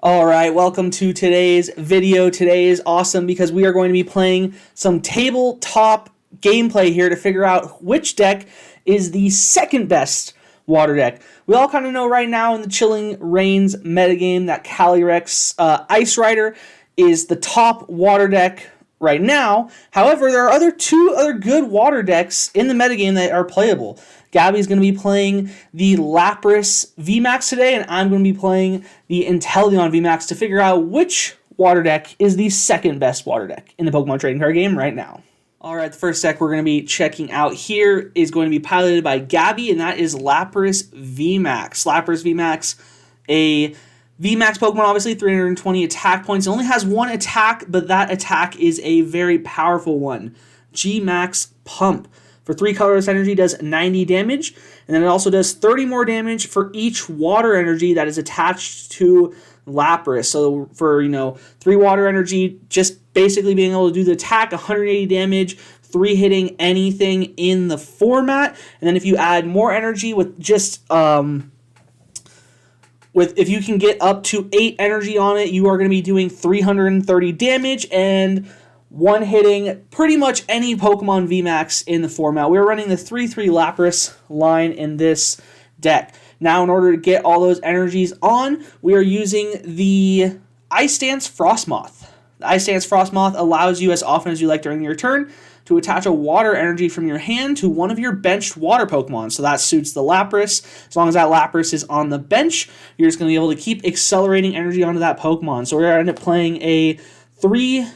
All right, welcome to today's video. Today is awesome because we are going to be playing some tabletop gameplay here to figure out which deck is the second best water deck. We all kind of know right now in the Chilling Reigns metagame that Calyrex Ice Rider is the top water deck right now. However, there are two other good water decks in the metagame that are playable. Gabbi is going to be playing the Lapras VMAX today, and I'm going to be playing the Inteleon VMAX to figure out which water deck is the second best water deck in the Pokemon trading card game right now. All right, the first deck we're going to be checking out here is going to be piloted by Gabbi, and that is Lapras VMAX. Lapras VMAX, a VMAX Pokemon, obviously 320 attack points. It only has one attack, but that attack is a very powerful one. G-Max Pump. For 3 colorless energy, does 90 damage, and then it also does 30 more damage for each water energy that is attached to Lapras. So for 3 water energy, just basically being able to do the attack, 180 damage, 3 hitting anything in the format, and then if you add more energy with just if you can get up to 8 energy on it, you are going to be doing 330 damage and one hitting pretty much any Pokemon VMAX in the format. We're running the 3-3 Lapras line in this deck. Now, in order to get all those energies on, we are using the Ice Dance Frostmoth. The Ice Dance Frostmoth allows you, as often as you like during your turn, to attach a water energy from your hand to one of your benched water Pokemon. So that suits the Lapras. As long as that Lapras is on the bench, you're just going to be able to keep accelerating energy onto that Pokemon. So we're going to end up playing a 3-2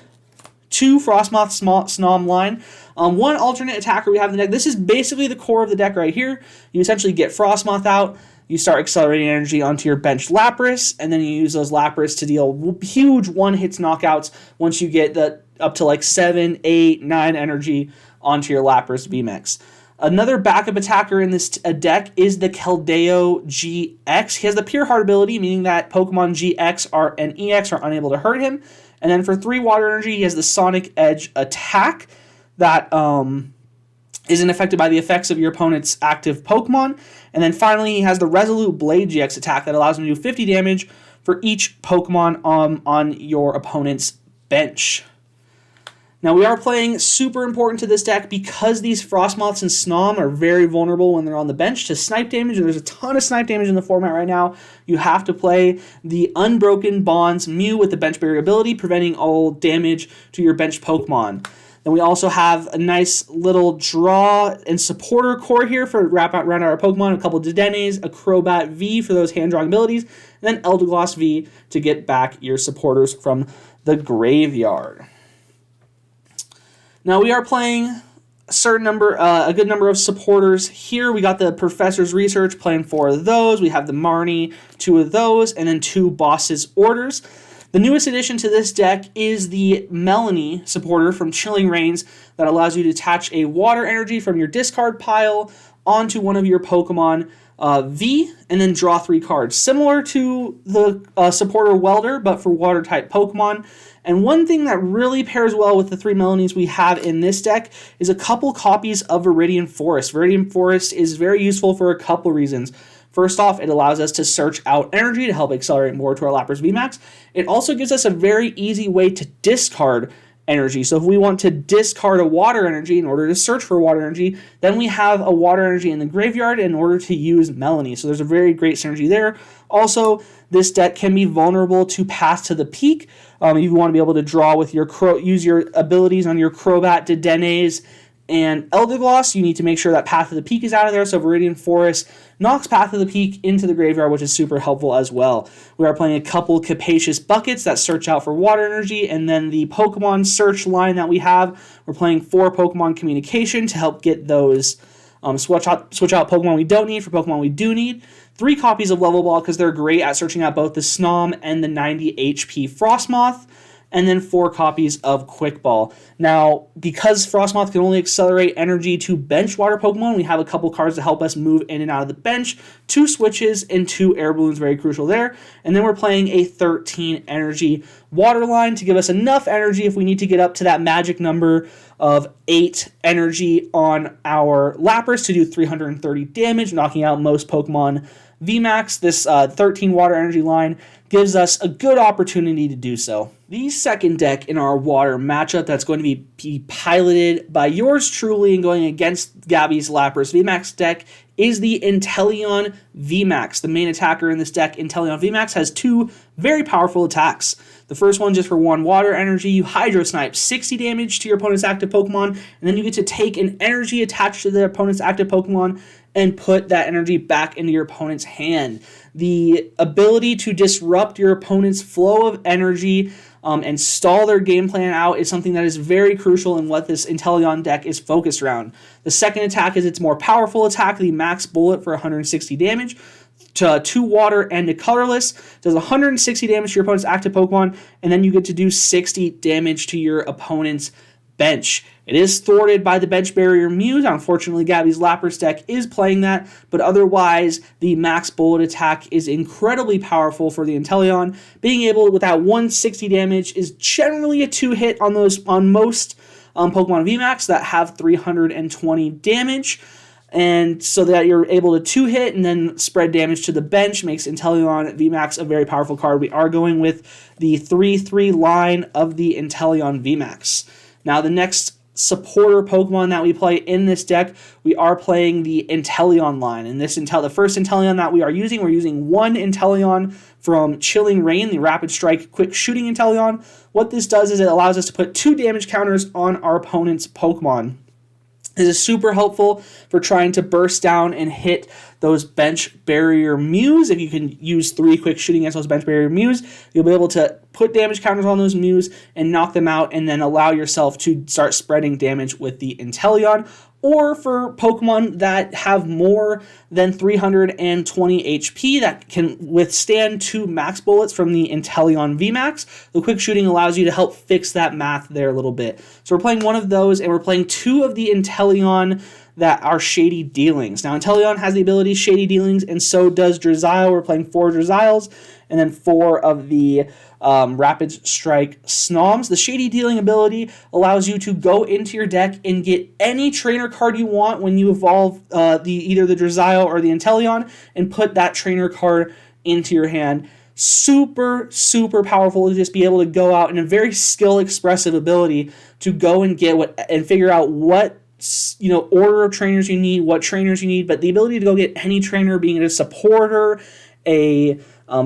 Frostmoth Snom line. One alternate attacker we have in the deck. This is basically the core of the deck right here. You essentially get Frostmoth out, you start accelerating energy onto your bench Lapras, and then you use those Lapras to deal huge one-hits knockouts once you get up to like 7, 8, 9 energy onto your Lapras VMAX. Another backup attacker in this deck is the Keldeo GX. He has the Pure Heart ability, meaning that Pokemon GX and EX are unable to hurt him. And then for 3 water energy, he has the Sonic Edge attack that isn't affected by the effects of your opponent's active Pokemon. And then finally, he has the Resolute Blade GX attack that allows him to do 50 damage for each Pokemon on your opponent's bench. Now, we are playing super important to this deck because these Frostmoths and Snom are very vulnerable when they're on the bench to snipe damage, and there's a ton of snipe damage in the format right now. You have to play the Unbroken Bonds Mew with the bench barrier ability, preventing all damage to your bench Pokemon. Then we also have a nice little draw and supporter core here for round out our Pokemon, a couple of Dedennes, a Crobat V for those hand-drawing abilities, and then Eldegoss V to get back your supporters from the graveyard. Now we are playing a good number of supporters here. We got the Professor's Research playing 4 of those. We have the Marnie, 2 of those, and then 2 Boss's Orders. The newest addition to this deck is the Melanie supporter from Chilling Reigns that allows you to attach a water energy from your discard pile onto one of your Pokemon V and then draw 3 cards. Similar to the supporter Welder, but for water-type Pokemon. And one thing that really pairs well with the 3 Melanies we have in this deck is a couple copies of Viridian Forest. Viridian Forest is very useful for a couple reasons. First off, it allows us to search out energy to help accelerate more to our Lapras VMAX. It also gives us a very easy way to discard energy. So if we want to discard a water energy in order to search for water energy, then we have a water energy in the graveyard in order to use Melanie. So there's a very great synergy there. Also, this deck can be vulnerable to Path to the Peak. You want to be able to draw with use your abilities on your Crobat, Dedennes, and Eldegoss. You need to make sure that Path to the Peak is out of there, so Viridian Forest knocks Path to the Peak into the graveyard, which is super helpful as well. We are playing a couple Capacious Buckets that search out for water energy, and then the Pokemon search line that we have, we're playing 4 Pokemon Communication to help get those switch out Pokemon we don't need for Pokemon we do need. 3 copies of Level Ball because they're great at searching out both the Snom and the 90 HP Frostmoth. And then 4 copies of Quick Ball. Now, because Frostmoth can only accelerate energy to bench water Pokemon, we have a couple cards to help us move in and out of the bench. 2 switches and 2 air balloons, very crucial there. And then we're playing a 13 energy water line to give us enough energy if we need to get up to that magic number of 8 energy on our Lapras to do 330 damage, knocking out most Pokemon VMAX, this 13 water energy line, gives us a good opportunity to do so. The second deck in our water matchup that's going to be piloted by yours truly and going against Gabbi's Lapras VMAX deck is the Inteleon VMAX. The main attacker in this deck, Inteleon VMAX, has two very powerful attacks. The first one, just for 1 water energy, you Hydro Snipe, 60 damage to your opponent's active Pokemon, and then you get to take an energy attached to the opponent's active Pokemon and put that energy back into your opponent's hand. The ability to disrupt your opponent's flow of energy and stall their game plan out is something that is very crucial in what this Inteleon deck is focused around. The second attack is its more powerful attack, the Max Bullet for 160 damage. To 2 water and a colorless, does 160 damage to your opponent's active Pokemon, and then you get to do 60 damage to your opponent's bench. It is thwarted by the Bench Barrier Muse. Unfortunately, Gabbi's Lapras deck is playing that, but otherwise, the Max Bullet attack is incredibly powerful for the Inteleon. Being able, with that 160 damage, is generally a 2-hit on most Pokemon VMAX that have 320 damage. And so that you're able to 2-hit and then spread damage to the bench makes Inteleon VMAX a very powerful card. We are going with the 3-3 line of the Inteleon VMAX. Now, the next supporter Pokemon that we play in this deck, we are playing the Inteleon line. And the first Inteleon that we're using 1 Inteleon from Chilling Reign, the Rapid Strike Quick Shooting Inteleon. What this does is it allows us to put 2 damage counters on our opponent's Pokemon. This is super helpful for trying to burst down and hit those Bench Barrier Muse. If you can use 3 quick shooting against those Bench Barrier Muse, you'll be able to put damage counters on those Muse and knock them out, and then allow yourself to start spreading damage with the Inteleon. Or for Pokemon that have more than 320 HP that can withstand 2 Max Bullets from the Inteleon VMAX, the quick shooting allows you to help fix that math there a little bit. So we're playing 1 of those, and we're playing 2 of the Inteleon that are Shady Dealings. Now, Inteleon has the ability Shady Dealings, and so does Drizzile. We're playing 4 Drizziles, and then 4 of the Rapid Strike Snoms. The Shady Dealing ability allows you to go into your deck and get any trainer card you want when you evolve either the Drizzile or the Inteleon, and put that trainer card into your hand. Super, super powerful to just be able to go out in a very skill-expressive ability to go and get and figure out what order of trainers you need, what trainers you need, but the ability to go get any trainer, being a supporter, a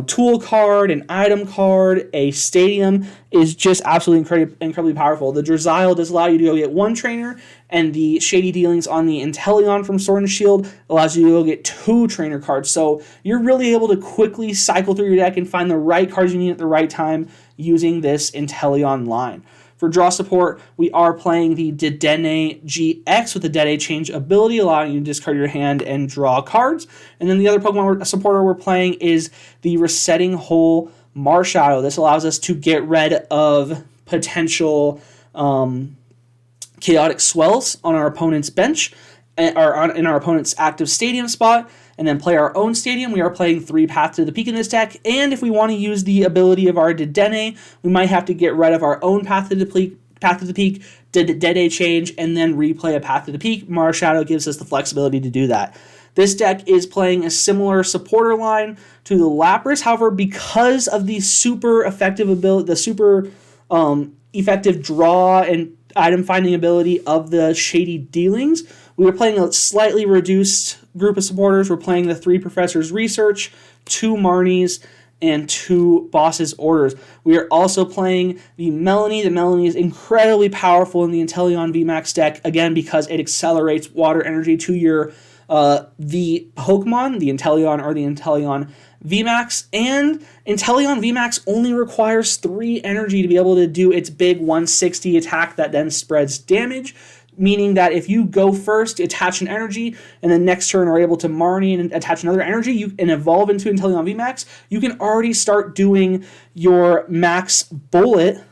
tool card, an item card, a stadium, is just absolutely incredibly powerful. The Drizzile does allow you to go get 1 trainer, and the Shady Dealings on the Inteleon from Sword and Shield allows you to go get 2 trainer cards. So you're really able to quickly cycle through your deck and find the right cards you need at the right time using this Inteleon line. For draw support, we are playing the Dedenne GX with the Dede Change ability, allowing you to discard your hand and draw cards. And then the other Pokemon supporter we're playing is the Resetting Hole Marshadow. This allows us to get rid of potential chaotic swells on our opponent's bench, or in our opponent's active stadium spot, and then play our own stadium. We are playing 3 Path to the Peak in this deck, and if we want to use the ability of our Dedenne, we might have to get rid of our own Path to the Peak, Dede Change, and then replay a Path to the Peak. Marshadow gives us the flexibility to do that. This deck is playing a similar supporter line to the Lapras. However, because of the super effective ability, the super effective draw and item finding ability of the Shady Dealings, we are playing a slightly reduced group of supporters. We're playing the 3 Professors Research, 2 Marnies, and 2 Boss's Orders. We are also playing the Melanie. The Melanie is incredibly powerful in the Inteleon VMAX deck, again, because it accelerates water energy to your the Pokemon, the Inteleon or the Inteleon VMAX, and Inteleon VMAX only requires 3 energy to be able to do its big 160 attack that then spreads damage, meaning that if you go first, attach an energy, and then next turn are able to Marnie and attach another energy and evolve into Inteleon VMAX, you can already start doing your Max Bullet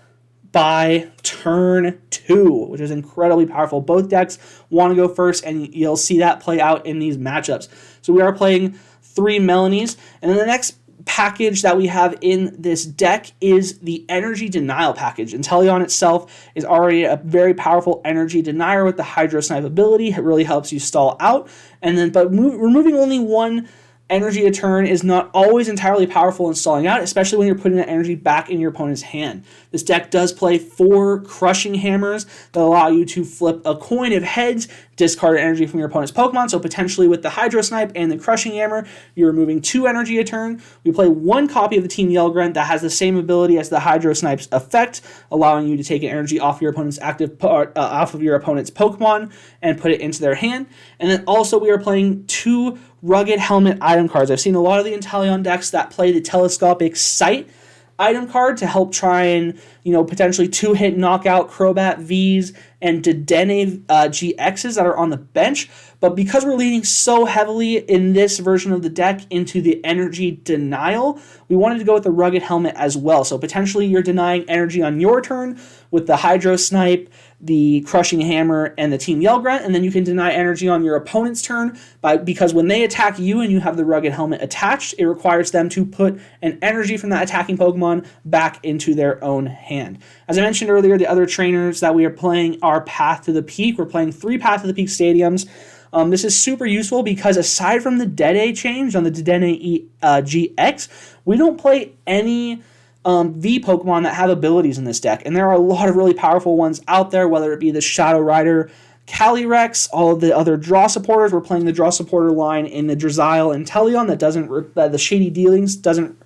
by turn 2, which is incredibly powerful. Both decks want to go first, and you'll see that play out in these matchups. So we are playing 3 Melanies, and then the next package that we have in this deck is the Energy Denial package. Inteleon itself is already a very powerful energy denier with the Hydro Snipe ability. It really helps you stall out. And then, but removing only 1 energy a turn is not always entirely powerful in stalling out, especially when you're putting that energy back in your opponent's hand. This deck does play 4 crushing hammers that allow you to flip a coin of heads, discard energy from your opponent's Pokemon. So potentially with the Hydro Snipe and the crushing hammer, you're removing 2 energy a turn. We play 1 copy of the Team Yell Grunt that has the same ability as the Hydro Snipe's effect, allowing you to take an energy off your opponent's off of your opponent's Pokemon and put it into their hand. And then also we are playing 2 Rugged Helmet item cards. I've seen a lot of the Inteleon decks that play the Telescopic Sight item card to help try and, potentially 2-hit knockout Crobat Vs and Dedenne GXs that are on the bench. But because we're leaning so heavily in this version of the deck into the energy denial, we wanted to go with the Rugged Helmet as well. So potentially you're denying energy on your turn with the Hydro Snipe, the Crushing Hammer, and the Team Yell Grunt, and then you can deny energy on your opponent's turn because when they attack you and you have the Rugged Helmet attached, it requires them to put an energy from that attacking Pokemon back into their own hand. As I mentioned earlier, the other trainers that we are playing are Path to the Peak. We're playing 3 Path to the Peak stadiums. This is super useful because aside from the Dede change on the Dedenne GX, we don't play any V Pokemon that have abilities in this deck. And there are a lot of really powerful ones out there, whether it be the Shadow Rider Calyrex, all of the other draw supporters. We're playing the draw supporter line in the Drizzile and Inteleon that the Shady Dealings doesn't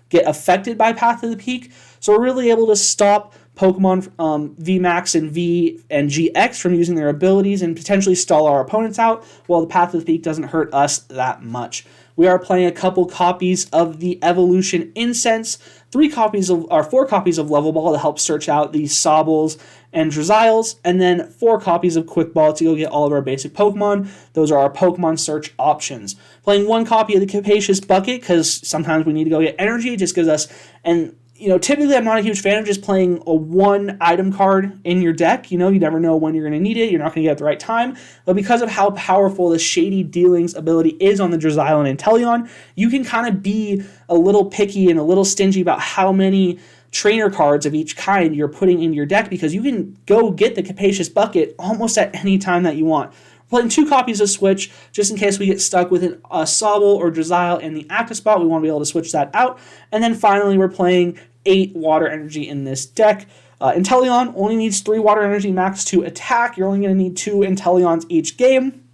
get affected by Path to the Peak. So we're really able to stop Pokemon VMAX and V and GX from using their abilities and potentially stall our opponents out, while the Path to the Peak doesn't hurt us that much. We are playing a couple copies of the Evolution Incense, 4 copies of Level Ball to help search out the Sobbles and Drizziles, and then 4 copies of Quick Ball to go get all of our basic Pokemon. Those are our Pokemon search options. Playing 1 copy of the Capacious Bucket because sometimes we need to go get energy. It just gives us, and typically I'm not a huge fan of just playing a 1 item card in your deck. You never know when you're going to need it. You're not going to get it at the right time. But because of how powerful the Shady Dealings ability is on the Drizzile and Inteleon, you can kind of be a little picky and a little stingy about how many trainer cards of each kind you're putting in your deck because you can go get the Capacious Bucket almost at any time that you want. Playing 2 copies of Switch, just in case we get stuck with a Sobble or Drizzile in the active spot. We want to be able to switch that out. And then finally, we're playing 8 water energy in this deck. Inteleon only needs 3 water energy max to attack. You're only going to need 2 Inteleons each game.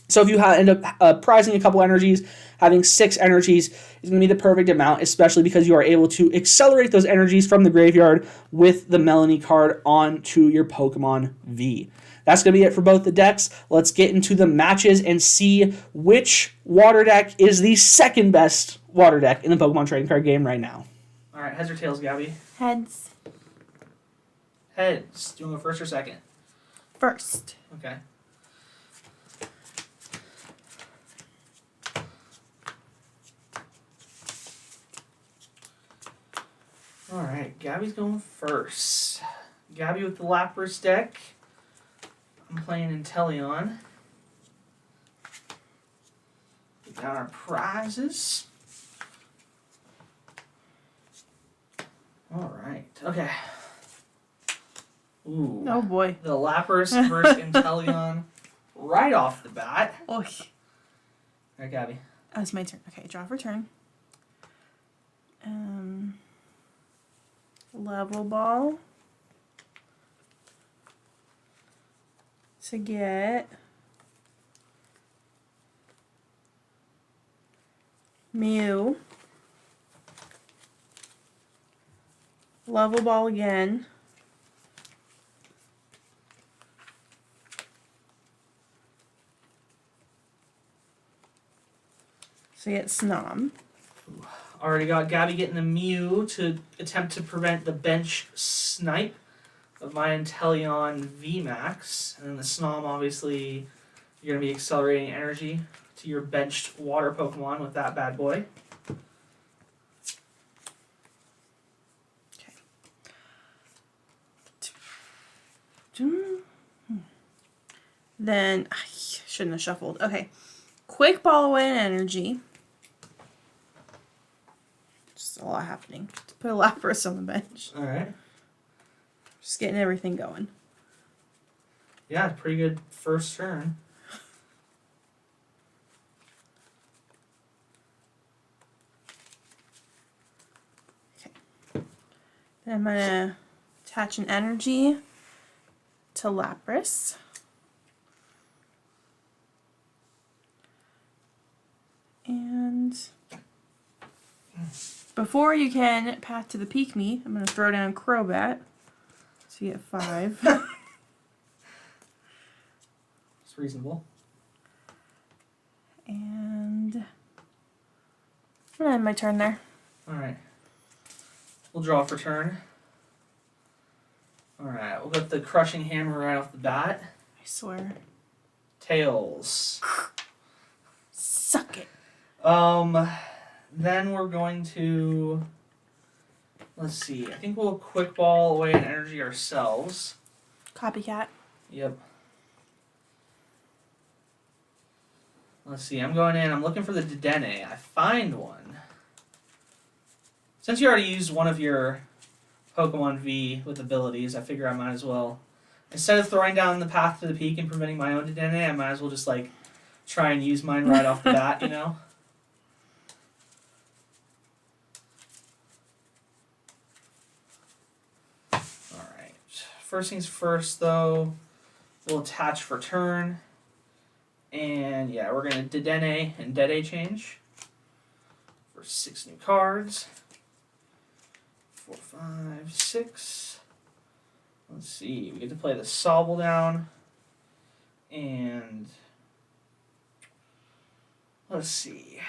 So if you end up prizing a couple energies, having 6 energies is going to be the perfect amount, especially because you are able to accelerate those energies from the graveyard with the Melanie card onto your Pokemon V. That's going to be it for both the decks. Let's get into the matches and see which water deck is the second best water deck in the Pokemon trading card game right now. All right, heads or tails, Gabby? Heads. Heads. Do you want to go first or second? First. Okay. All right, Gabby's going first. Gabby with the Lapras deck. I'm playing Inteleon. We got our prizes. All right. Okay. Ooh. Oh boy. The Lapras versus Inteleon right off the bat. Oh. All right, Gabby. Oh, it's my turn. Okay, draw for turn. Level Ball. To get Mew. Level Ball again. So you get Snom. Already got Gabby getting the Mew to attempt to prevent the bench snipe of my Inteleon VMAX. And then the Snom, obviously, you're going to be accelerating energy to your benched water Pokemon with that bad boy. Then, I shouldn't have shuffled. Okay. Quick Ball away and energy. Just a lot happening. Just put a Lapras on the bench. Alright. Just getting everything going. Yeah, pretty good first turn. And I'm gonna attach an energy to Lapras. And before you can path to the peak me, I'm gonna throw down Crobat. So you get 5. It's reasonable. And I'm gonna end my turn there. Alright. We'll draw for turn. Alright, we'll get the Crushing Hammer right off the bat. I swear. Tails. Suck it. Then we're going to... Let's see. I think we'll quick ball away an energy ourselves. Copycat. Yep. Let's see. I'm going in. I'm looking for the Dedenne. I find one. Since you already used one of your Pokemon V with abilities, I figure I might as well. Instead of throwing down the path to the peak and preventing my own Dedenne, I might as well just, like, try and use mine right off the bat, you know? Alright. First things first, though, we'll attach for turn. And, yeah, we're going to Dedenne and Dede change for 6 new cards. 4, 5, 6. Let's see. We get to play the Sobble down. And let's see.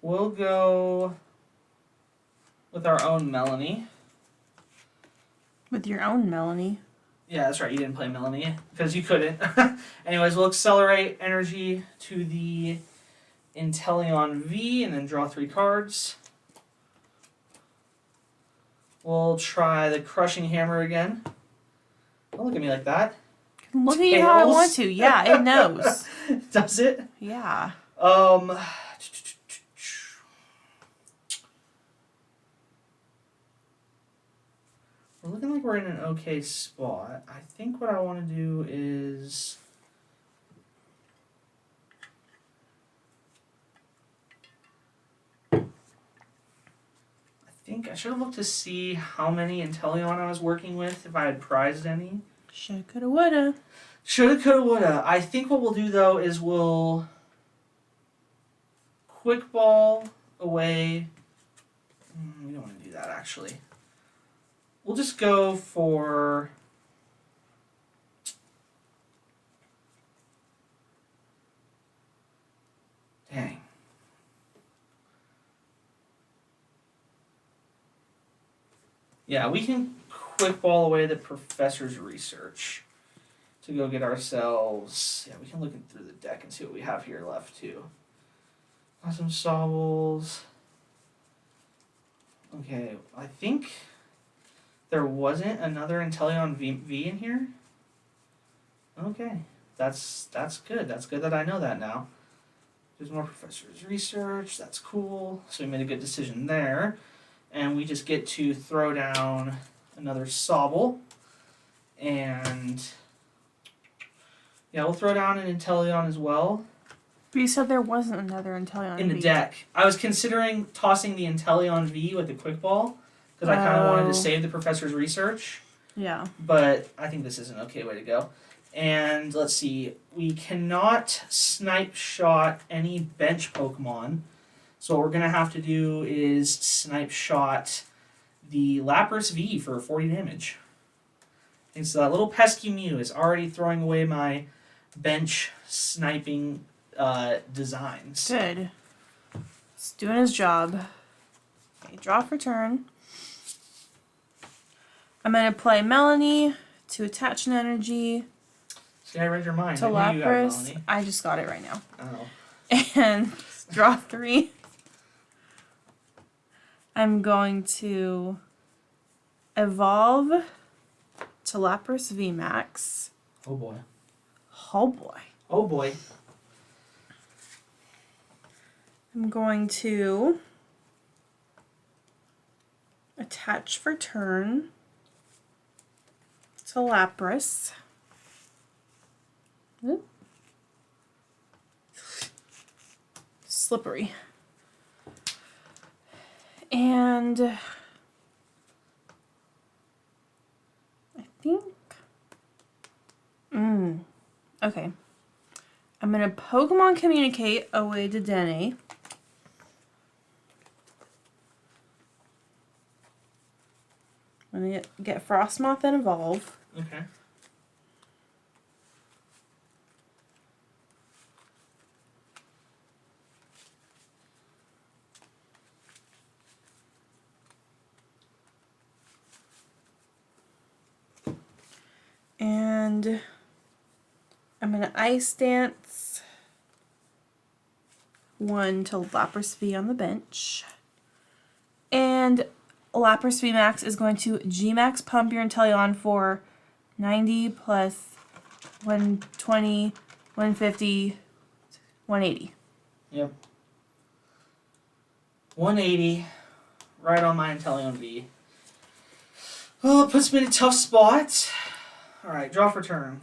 We'll go with our own Melanie. With your own Melanie. Yeah, that's right. You didn't play Melanie because you couldn't. Anyways, we'll accelerate energy to the Inteleon V and then draw 3 cards. We'll try the Crushing Hammer again. Don't look at me like that. Look at you how I want to. Yeah, it knows. Does it? Yeah. We're looking like we're in an okay spot. I think what I want to do is... I think I should have looked to see how many Inteleon I was working with, if I had prized any. Shoulda, coulda, woulda. Shoulda, coulda, woulda. I think what we'll do, though, is we'll quick ball away. We don't want to do that, actually. We'll just go for... Dang. Yeah, we can quick ball away the professor's research to go get ourselves... Yeah, we can look through the deck and see what we have here left, too. Got some Sobbles. Okay, I think there wasn't another Inteleon V in here. Okay, that's good. That's good that I know that now. There's more professor's research. That's cool. So we made a good decision there. And we just get to throw down another Sobble. And yeah, we'll throw down an Inteleon as well. But you said there wasn't another Inteleon in the deck. I was considering tossing the Inteleon V with a quick ball because I kind of wanted to save the professor's research. Yeah. But I think this is an okay way to go. And let's see, we cannot snipe shot any bench Pokemon. So what we're going to have to do is snipe shot the Lapras V for 40 damage. And so that little pesky Mew is already throwing away my bench sniping designs. Good. It's doing his job. Okay, draw for turn. I'm going to play Melanie to attach an energy. See, I read your mind. To Lapras. I just got it right now. Oh. And draw 3. I'm going to evolve to Lapras VMAX. Oh boy. Oh boy. Oh boy. I'm going to attach for turn to Lapras. Oop. Slippery. And Okay. I'm going to Pokemon Communicate away to Dene. I'm going to get Frostmoth and Evolve. Okay. And I'm going to Ice Dance 1 to Lapras V on the bench. And Lapras VMAX is going to Gmax pump your Inteleon for 90 plus 120, 150, 180. Yep. 180. Right on my Inteleon V. Well, it puts me in a tough spot. Alright, draw for turn.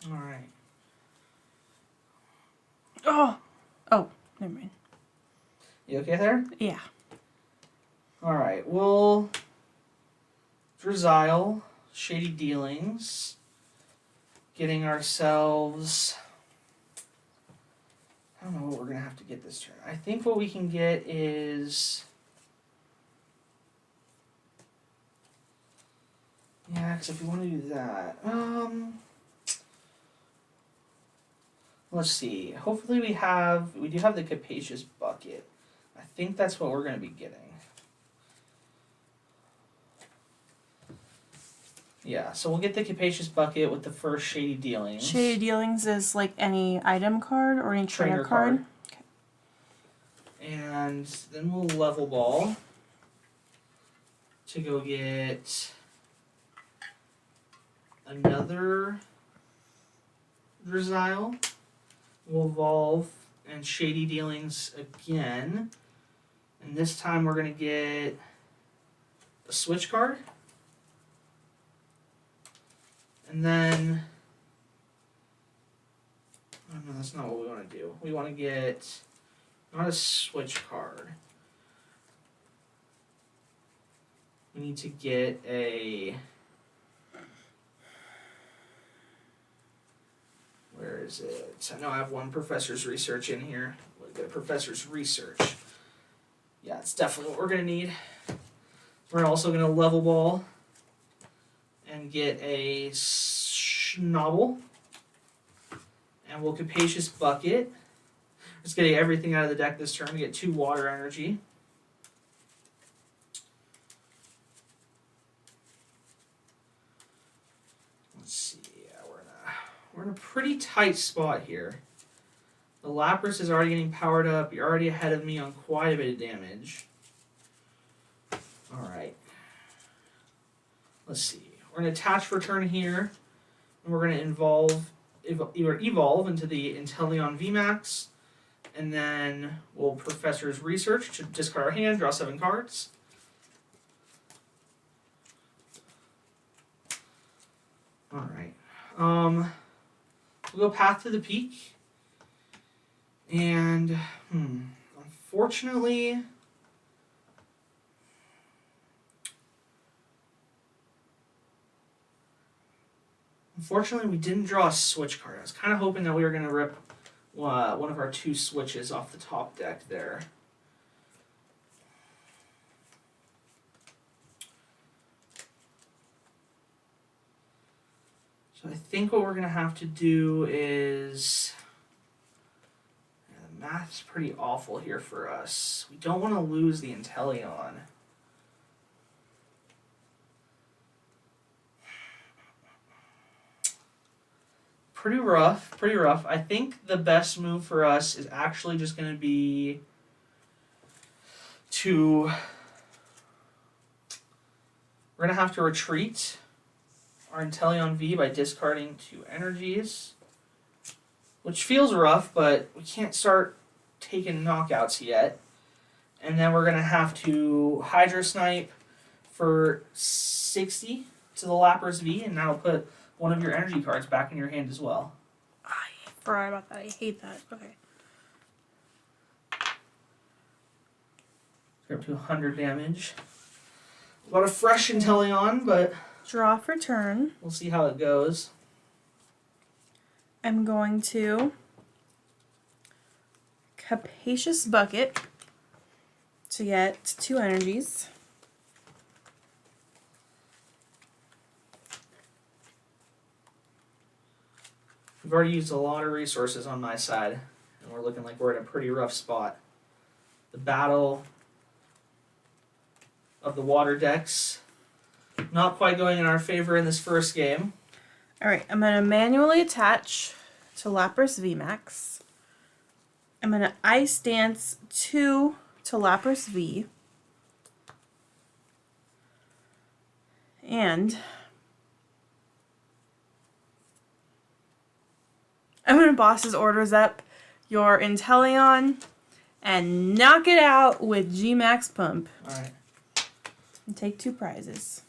Alright. Oh, never mind. You okay there? Yeah. Alright, we'll Drizzile, Shady Dealings, getting ourselves... I don't know what we're going to have to get this turn. I think what we can get is... Yeah, because if we want to do that... Let's see. Hopefully we do have the Capacious Bucket. I think that's what we're going to be getting. Yeah, so we'll get the Capacious Bucket with the first Shady Dealings. Shady Dealings is like any item card or any trainer card. Okay. And then we'll Level Ball to go get another Drizzile. We'll Evolve and Shady Dealings again. And this time we're going to get a Switch card. And then... Oh, no, that's not what we want to do. We want to get... Not a Switch card. We need to get a... Where is it? I know I have one Professor's Research in here. We'll get a Professor's Research. Yeah, it's definitely what we're going to need. We're also going to Level Ball and get a Schnobble. And we'll Capacious Bucket. Just getting everything out of the deck this turn to get 2 Water Energy. Let's see. We're in a pretty tight spot here. The Lapras is already getting powered up. You're already ahead of me on quite a bit of damage. Alright. Let's see. We're going to attach for turn here. And we're going to evolve into the Inteleon VMAX. And then we'll Professor's Research to discard our hand, draw 7 cards. Alright. We'll go Path to the Peak. And, unfortunately... Unfortunately, we didn't draw a Switch card. I was kind of hoping that we were going to rip one of our 2 switches off the top deck there. So I think what we're going to have to do is... Yeah, the math's pretty awful here for us. We don't want to lose the Inteleon. Pretty rough, pretty rough. I think the best move for us is actually just going to be to... We're going to have to retreat our Inteleon V by discarding 2 energies, which feels rough, but we can't start taking knockouts yet. And then we're going to have to Hydro Snipe for 60 to the Lapras V, and that'll put one of your energy cards back in your hand as well. I forgot about that. I hate that. Okay. We're up to 100 damage. A lot of fresh Inteleon, but Draw for turn. We'll see how it goes. I'm going to Capacious Bucket to get 2 energies. We've already used a lot of resources on my side, and we're looking like we're in a pretty rough spot. The battle of the water decks not quite going in our favor in this first game. Alright, I'm going to manually attach to Lapras VMAX. I'm going to Ice Dance 2 to Lapras V. And I'm going to Boss's Orders up your Inteleon and knock it out with GMAX Pump. Alright. And take 2 prizes.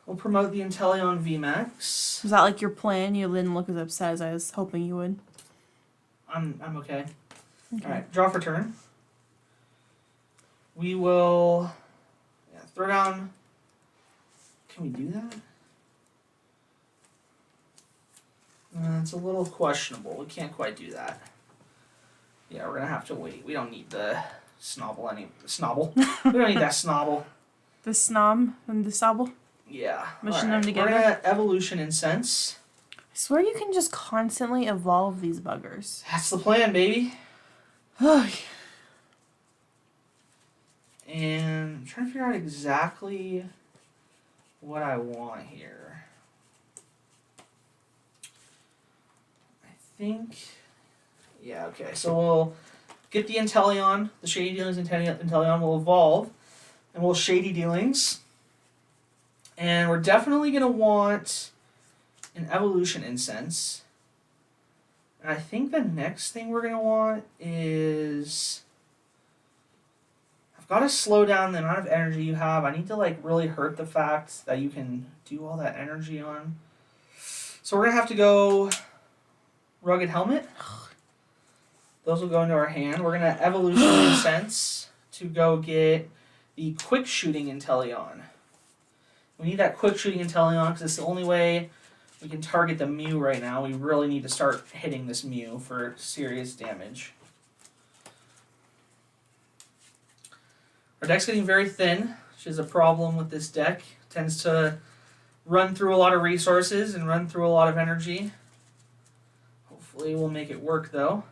We'll promote the Inteleon VMAX. Was that like your plan? You didn't look as upset as I was hoping you would. I'm okay. Okay. Alright, draw for turn. We will throw down. Can we do that? It's a little questionable. We can't quite do that. Yeah, we're gonna have to wait. We don't need the snobble snobble. We don't need that snobble. The Snom and the Sobble. Yeah. Mushing them together. We're gonna Evolution Incense. I swear you can just constantly evolve these buggers. That's the plan, baby. Oh, And I'm trying to figure out exactly what I want here. I think, yeah, okay. So we'll get the Inteleon, the Shady Dealings Inteleon will evolve, and we'll Shady Dealings. And we're definitely going to want an Evolution Incense. And I think the next thing we're going to want is, I've got to slow down the amount of energy you have. I need to like really hurt the fact that you can do all that energy on. So we're going to have to go Rugged Helmet. Those will go into our hand. We're going to Evolution Incense to go get the Quick Shooting Inteleon. We need that Quick Shooting Inteleon because it's the only way we can target the Mew right now. We really need to start hitting this Mew for serious damage. Our deck's getting very thin, which is a problem with this deck. It tends to run through a lot of resources and run through a lot of energy. Hopefully we'll make it work though.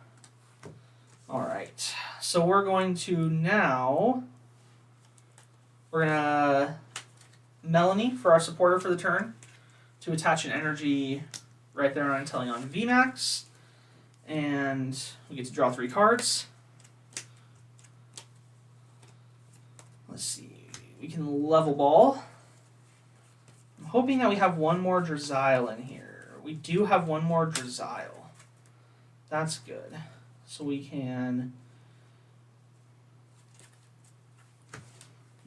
Alright, so we're going to now, we're going to Melanie for our supporter for the turn to attach an energy right there on Inteleon VMAX. And we get to draw 3 cards. Let's see, we can level ball. I'm hoping that we have one more Drizzile in here. We do have one more Drizzile. That's good. So we can,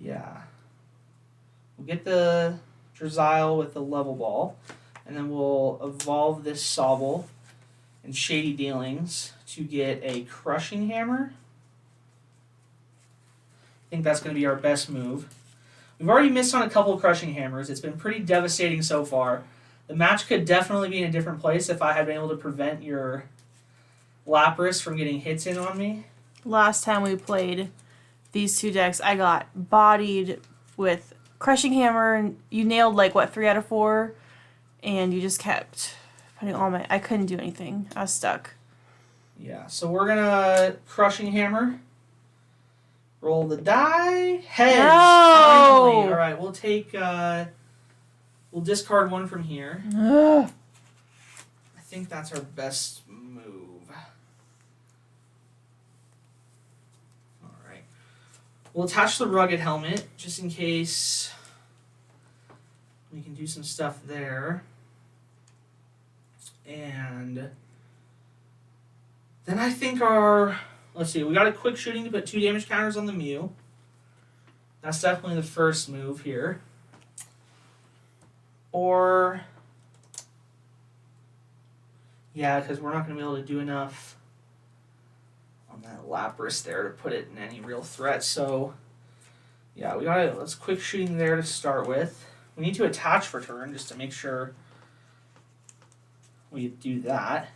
yeah. We'll get the Drizzile with the level ball, and then we'll evolve this Sobble and Shady Dealings to get a Crushing Hammer. I think that's going to be our best move. We've already missed on a couple of Crushing Hammers. It's been pretty devastating so far. The match could definitely be in a different place if I had been able to prevent your Lapras from getting hits in on me. last time we played these 2 decks, I got bodied with Crushing Hammer, and you nailed like what 3 out of 4, and you just kept putting all my. I couldn't do anything. I was stuck. Yeah, so we're gonna Crushing Hammer. Roll the die. Heads. No! Finally. All right, we'll take. We'll discard 1 from here. Ugh. I think that's our best move. All right. We'll attach the Rugged Helmet just in case we can do some stuff there. And then I think our, let's see, we got a Quick Shooting to put 2 damage counters on the Mew. That's definitely the first move here. Or, yeah, because we're not going to be able to do enough on that Lapras there to put it in any real threat. So Yeah, we got let's quick shooting there to start with. We need to attach for turn just to make sure we do that.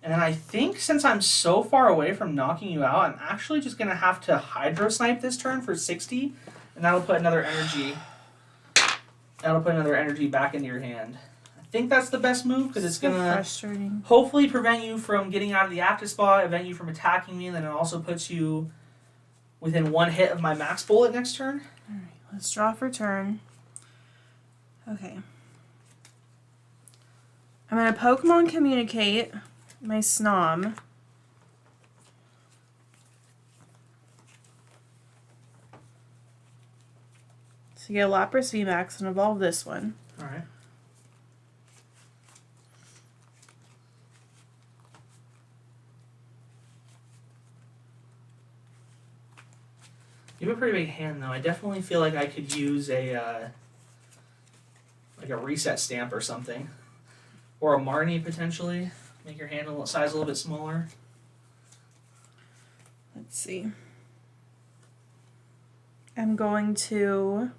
And then I think since I'm so far away from knocking you out, I'm actually just going to have to Hydro Snipe this turn for 60, and that'll put another energy back into your hand. I think that's the best move because it's going to hopefully prevent you from getting out of the active spot, prevent you from attacking me, and then it also puts you within one hit of my max bullet next turn. All right, let's draw for turn. Okay. I'm going to Pokemon Communicate my Snom. So you get a Lapras VMAX and evolve this one. Alright. You have a pretty big hand though. I definitely feel like I could use a reset stamp or something. Or a Marnie potentially. Make your hand size a little bit smaller. Let's see. I'm going to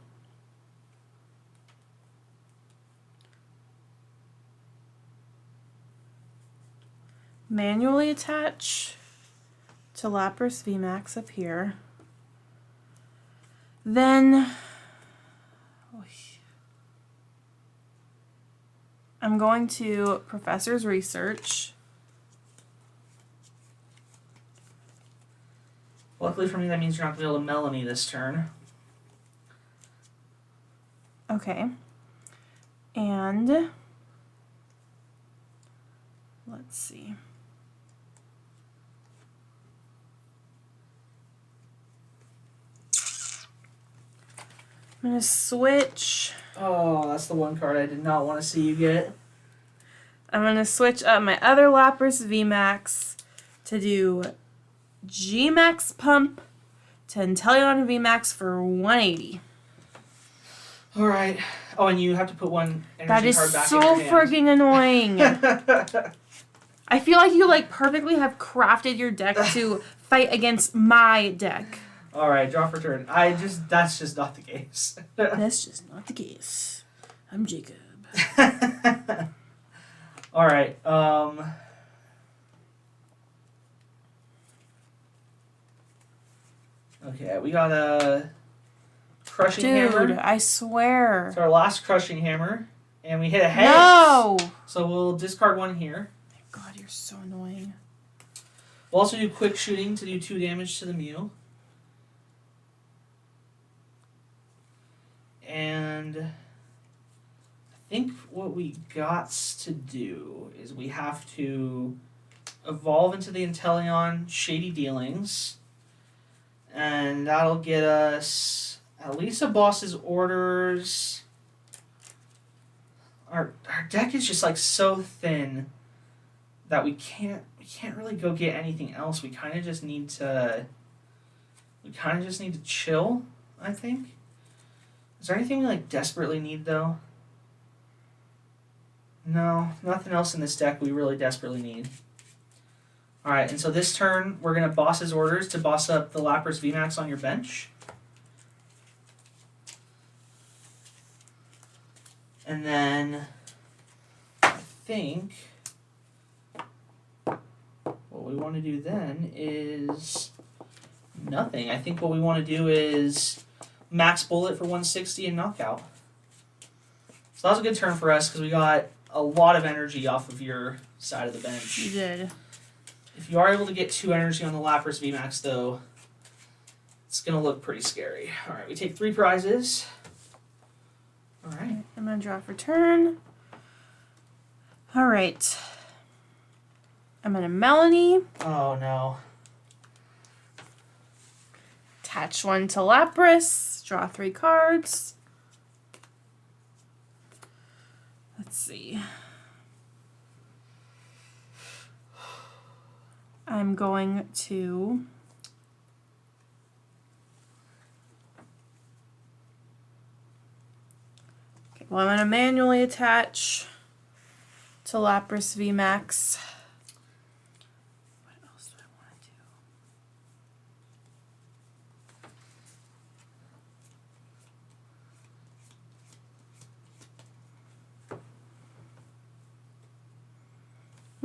manually attach to Lapras VMAX up here. Then I'm going to Professor's Research. Luckily for me, that means you're not going to be able to Melanie this turn. Okay. And let's see. I'm going to switch. Oh, that's the one card I did not want to see you get. I'm going to switch up my other Lapras VMAX to do G-Max Pump to Inteleon VMAX for 180. Alright. Oh, and you have to put one energy card back in your hand. That is so friggin' annoying. I feel like you perfectly have crafted your deck to fight against my deck. Alright, draw for turn. That's just not the case. That's just not the case. I'm Jacob. Alright, okay, we got a Crushing Hammer. Dude, I swear. It's our last Crushing Hammer. And we hit a hex. No! So we'll discard one here. God, you're so annoying. We'll also do Quick Shooting to do 2 damage to the Mew. And I think what we got to do is we have to evolve into the Inteleon Shady Dealings. And that'll get us at least a Boss's Orders. Our deck is just so thin that we can't really go get anything else. We kind of just need to chill, I think. Is there anything we desperately need though? No, nothing else in this deck we really desperately need. Alright, and so this turn we're gonna Boss's Orders to boss up the Lapras VMAX on your bench. And then I think what we want to do then is nothing. I think what we want to do is max bullet for 160 and knockout. So that was a good turn for us because we got a lot of energy off of your side of the bench. You did. If you are able to get 2 energy on the Lapras VMAX though, it's going to look pretty scary. Alright, we take 3 prizes. Alright. I'm going to draw for turn. Alright. I'm going to Melanie. Oh no. Attach one to Lapras. Draw 3 cards. Let's see. I'm going to well, I'm going to manually attach to Lapras VMAX. What else do I want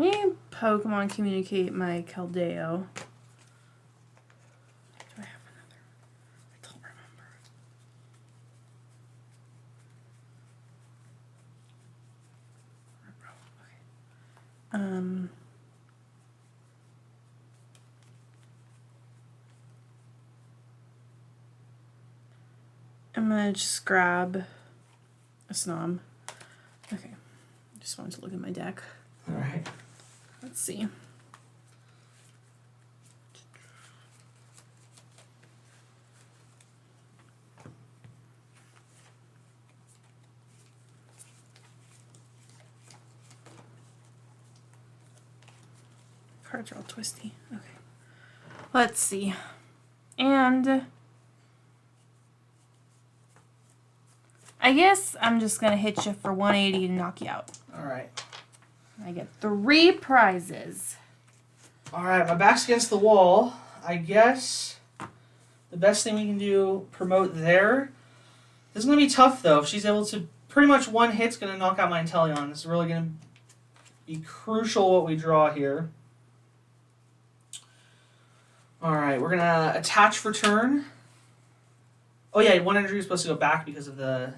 Let me Pokemon communicate my Keldeo. Do I have another? I don't remember. Okay. I'm gonna just grab a Snom. Okay. Just wanted to look at my deck. All right. Let's see. Cards are all twisty. Okay. Let's see. And I guess I'm just going to hit you for 180 and knock you out. All right. I get 3 prizes. All right, my back's against the wall. I guess the best thing we can do, promote there. This is going to be tough, though. If she's able to, pretty much one hit's going to knock out my Inteleon. This is really going to be crucial what we draw here. All right, we're going to attach for turn. Oh, yeah, 1 energy is supposed to go back because of the...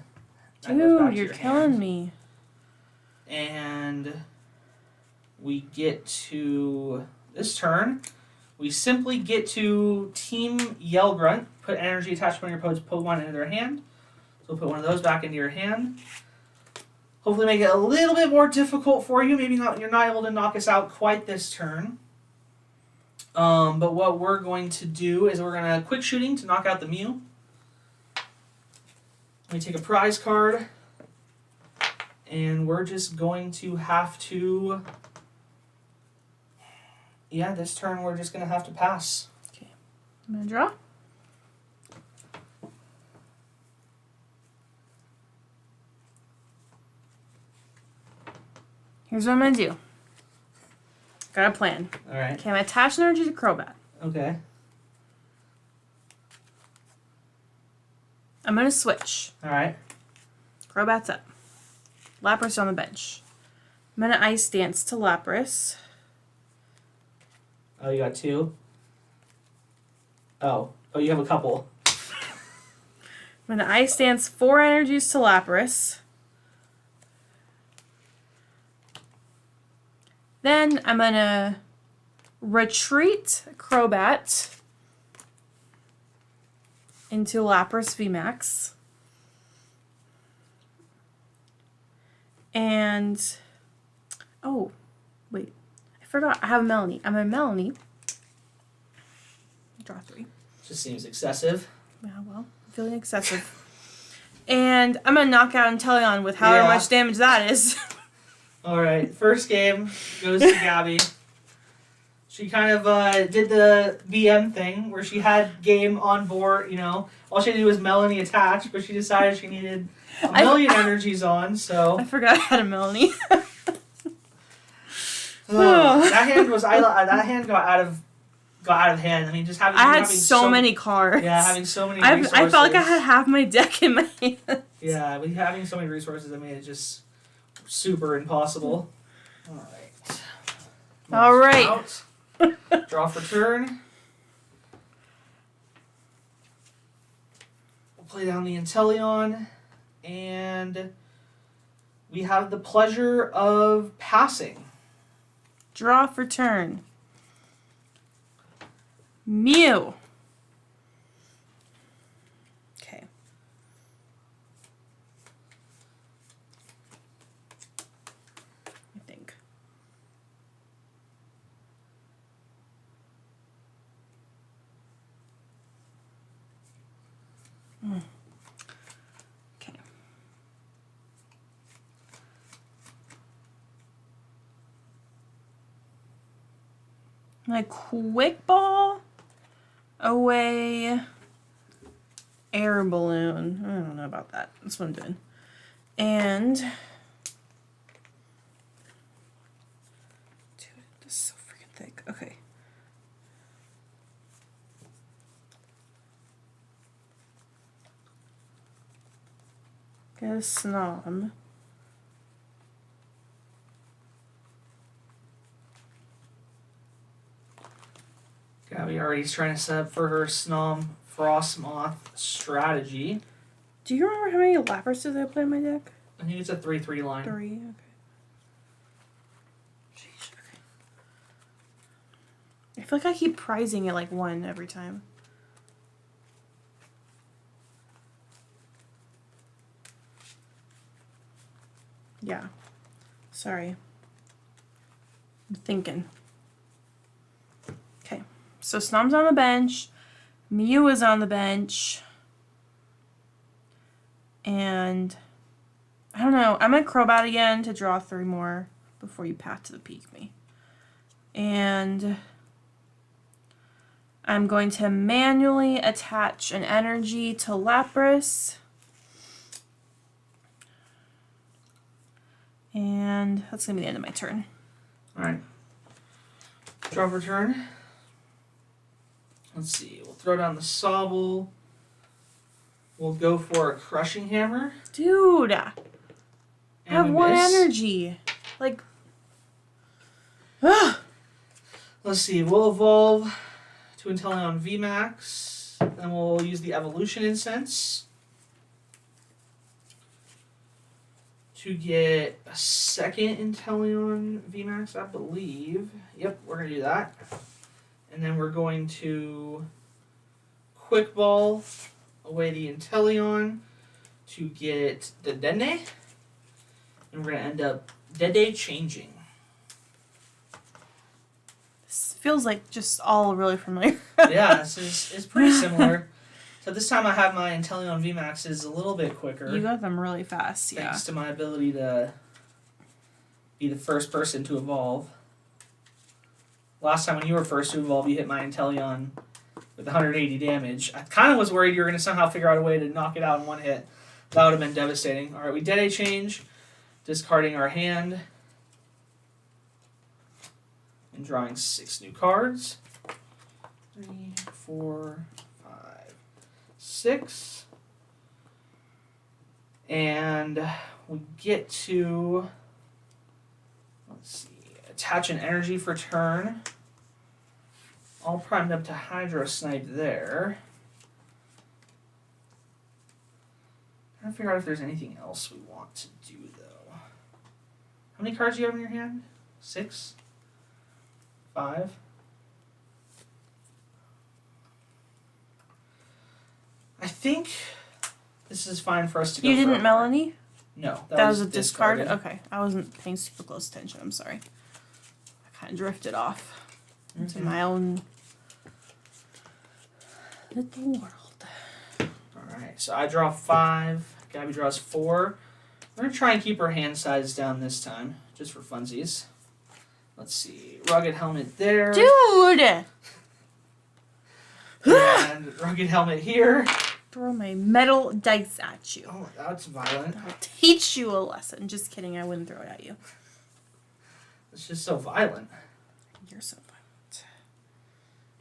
Dude, you're killing me. And we get to this turn. We simply get to Team Yell Grunt, put energy attached to one of your opponent's Pokemon into their hand. So we'll put one of those back into your hand. Hopefully make it a little bit more difficult for you. Maybe not. You're not able to knock us out quite this turn. But what we're going to do is we're going to quick shooting to knock out the Mew. Let me take a prize card. And we're just going to have to... Yeah, this turn we're just going to have to pass. Okay. I'm going to draw. Here's what I'm going to do. Got a plan. All right. Okay, I'm going to attach an energy to Crobat. Okay. I'm going to switch. All right. Crobat's up. Lapras on the bench. I'm going to Ice Dance to Lapras. Oh, you got 2? Oh, you have a couple. I'm going to Ice Dance 4 energies to Lapras. Then I'm going to retreat Crobat into Lapras VMAX. And, oh, wait, I forgot, I have a Melanie. I'm a Melanie. Draw 3. Just seems excessive. Yeah, well, I'm feeling excessive. And I'm going to knock out Inteleon with however much damage that is. All right, first game goes to Gabbi. She kind of did the VM thing where she had game on board, you know. All she had to do was Melanie attach, but she decided she needed a million energies on, so... I forgot I had a Melanie. that hand got out of hand. I mean, just having... I had so many cards. Yeah, having so many resources. I felt like I had half my deck in my hand. Yeah, with having so many resources, I made it just super impossible. All right. Draw for turn. We'll play down the Inteleon, and we have the pleasure of passing. Draw for turn. Mew. Okay. I think. Okay. My quick ball away air balloon. I don't know about that. That's what I'm doing. And dude, this is so freaking thick. Okay. Get a Snom. already trying to set up for her Snom Frostmoth strategy. Do you remember how many Lapras I play in my deck? I think it's a 3/3 line. 3, okay. Sheesh, okay. I feel like I keep prizing it like 1 every time. Yeah. Sorry. I'm thinking. Okay. So Snom's on the bench. Mew is on the bench. And I don't know. I'm going to Crobat again to draw 3 more before you path to the peak me. And I'm going to manually attach an energy to Lapras. And that's going to be the end of my turn. Alright. Draw for turn. Let's see. We'll throw down the Sobble. We'll go for a Crushing Hammer. Dude! I have 1 miss. energy. Like... Ugh. Let's see. We'll evolve to Inteleon VMAX. Then we'll use the Evolution Incense to get a second Inteleon VMAX, I believe. Yep, we're going to do that. And then we're going to Quick Ball away the Inteleon to get the Dende. And we're going to end up Dende changing. This feels like just all really familiar. Yeah, it's pretty similar. So this time I have my Inteleon VMAXs a little bit quicker. You got them really fast, yeah. Thanks to my ability to be the first person to evolve. Last time when you were first to evolve, you hit my Inteleon with 180 damage. I kind of was worried you were going to somehow figure out a way to knock it out in 1 hit. That would have been devastating. Alright, we Dede change, discarding our hand, and drawing 6 new cards. 3, 4, 5, 6. And we get to, let's see, attach an energy for turn. All primed up to Hydro Snipe there. Trying to figure out if there's anything else we want to do, though. How many cards do you have in your hand? 6? 5? I think this is fine for us to go. You didn't for Melanie? No, That was a discard? discarded. Okay. I wasn't paying super close attention. I'm sorry. I kind of drifted off into my own little world. Alright, so I draw 5. Gabby draws 4. We're going to try and keep her hand size down this time, just for funsies. Let's see. Rugged Helmet there. Dude! And Rugged Helmet here. Throw my metal dice at you. Oh, that's violent. I'll teach you a lesson. Just kidding. I wouldn't throw it at you. It's just so violent. You're so violent.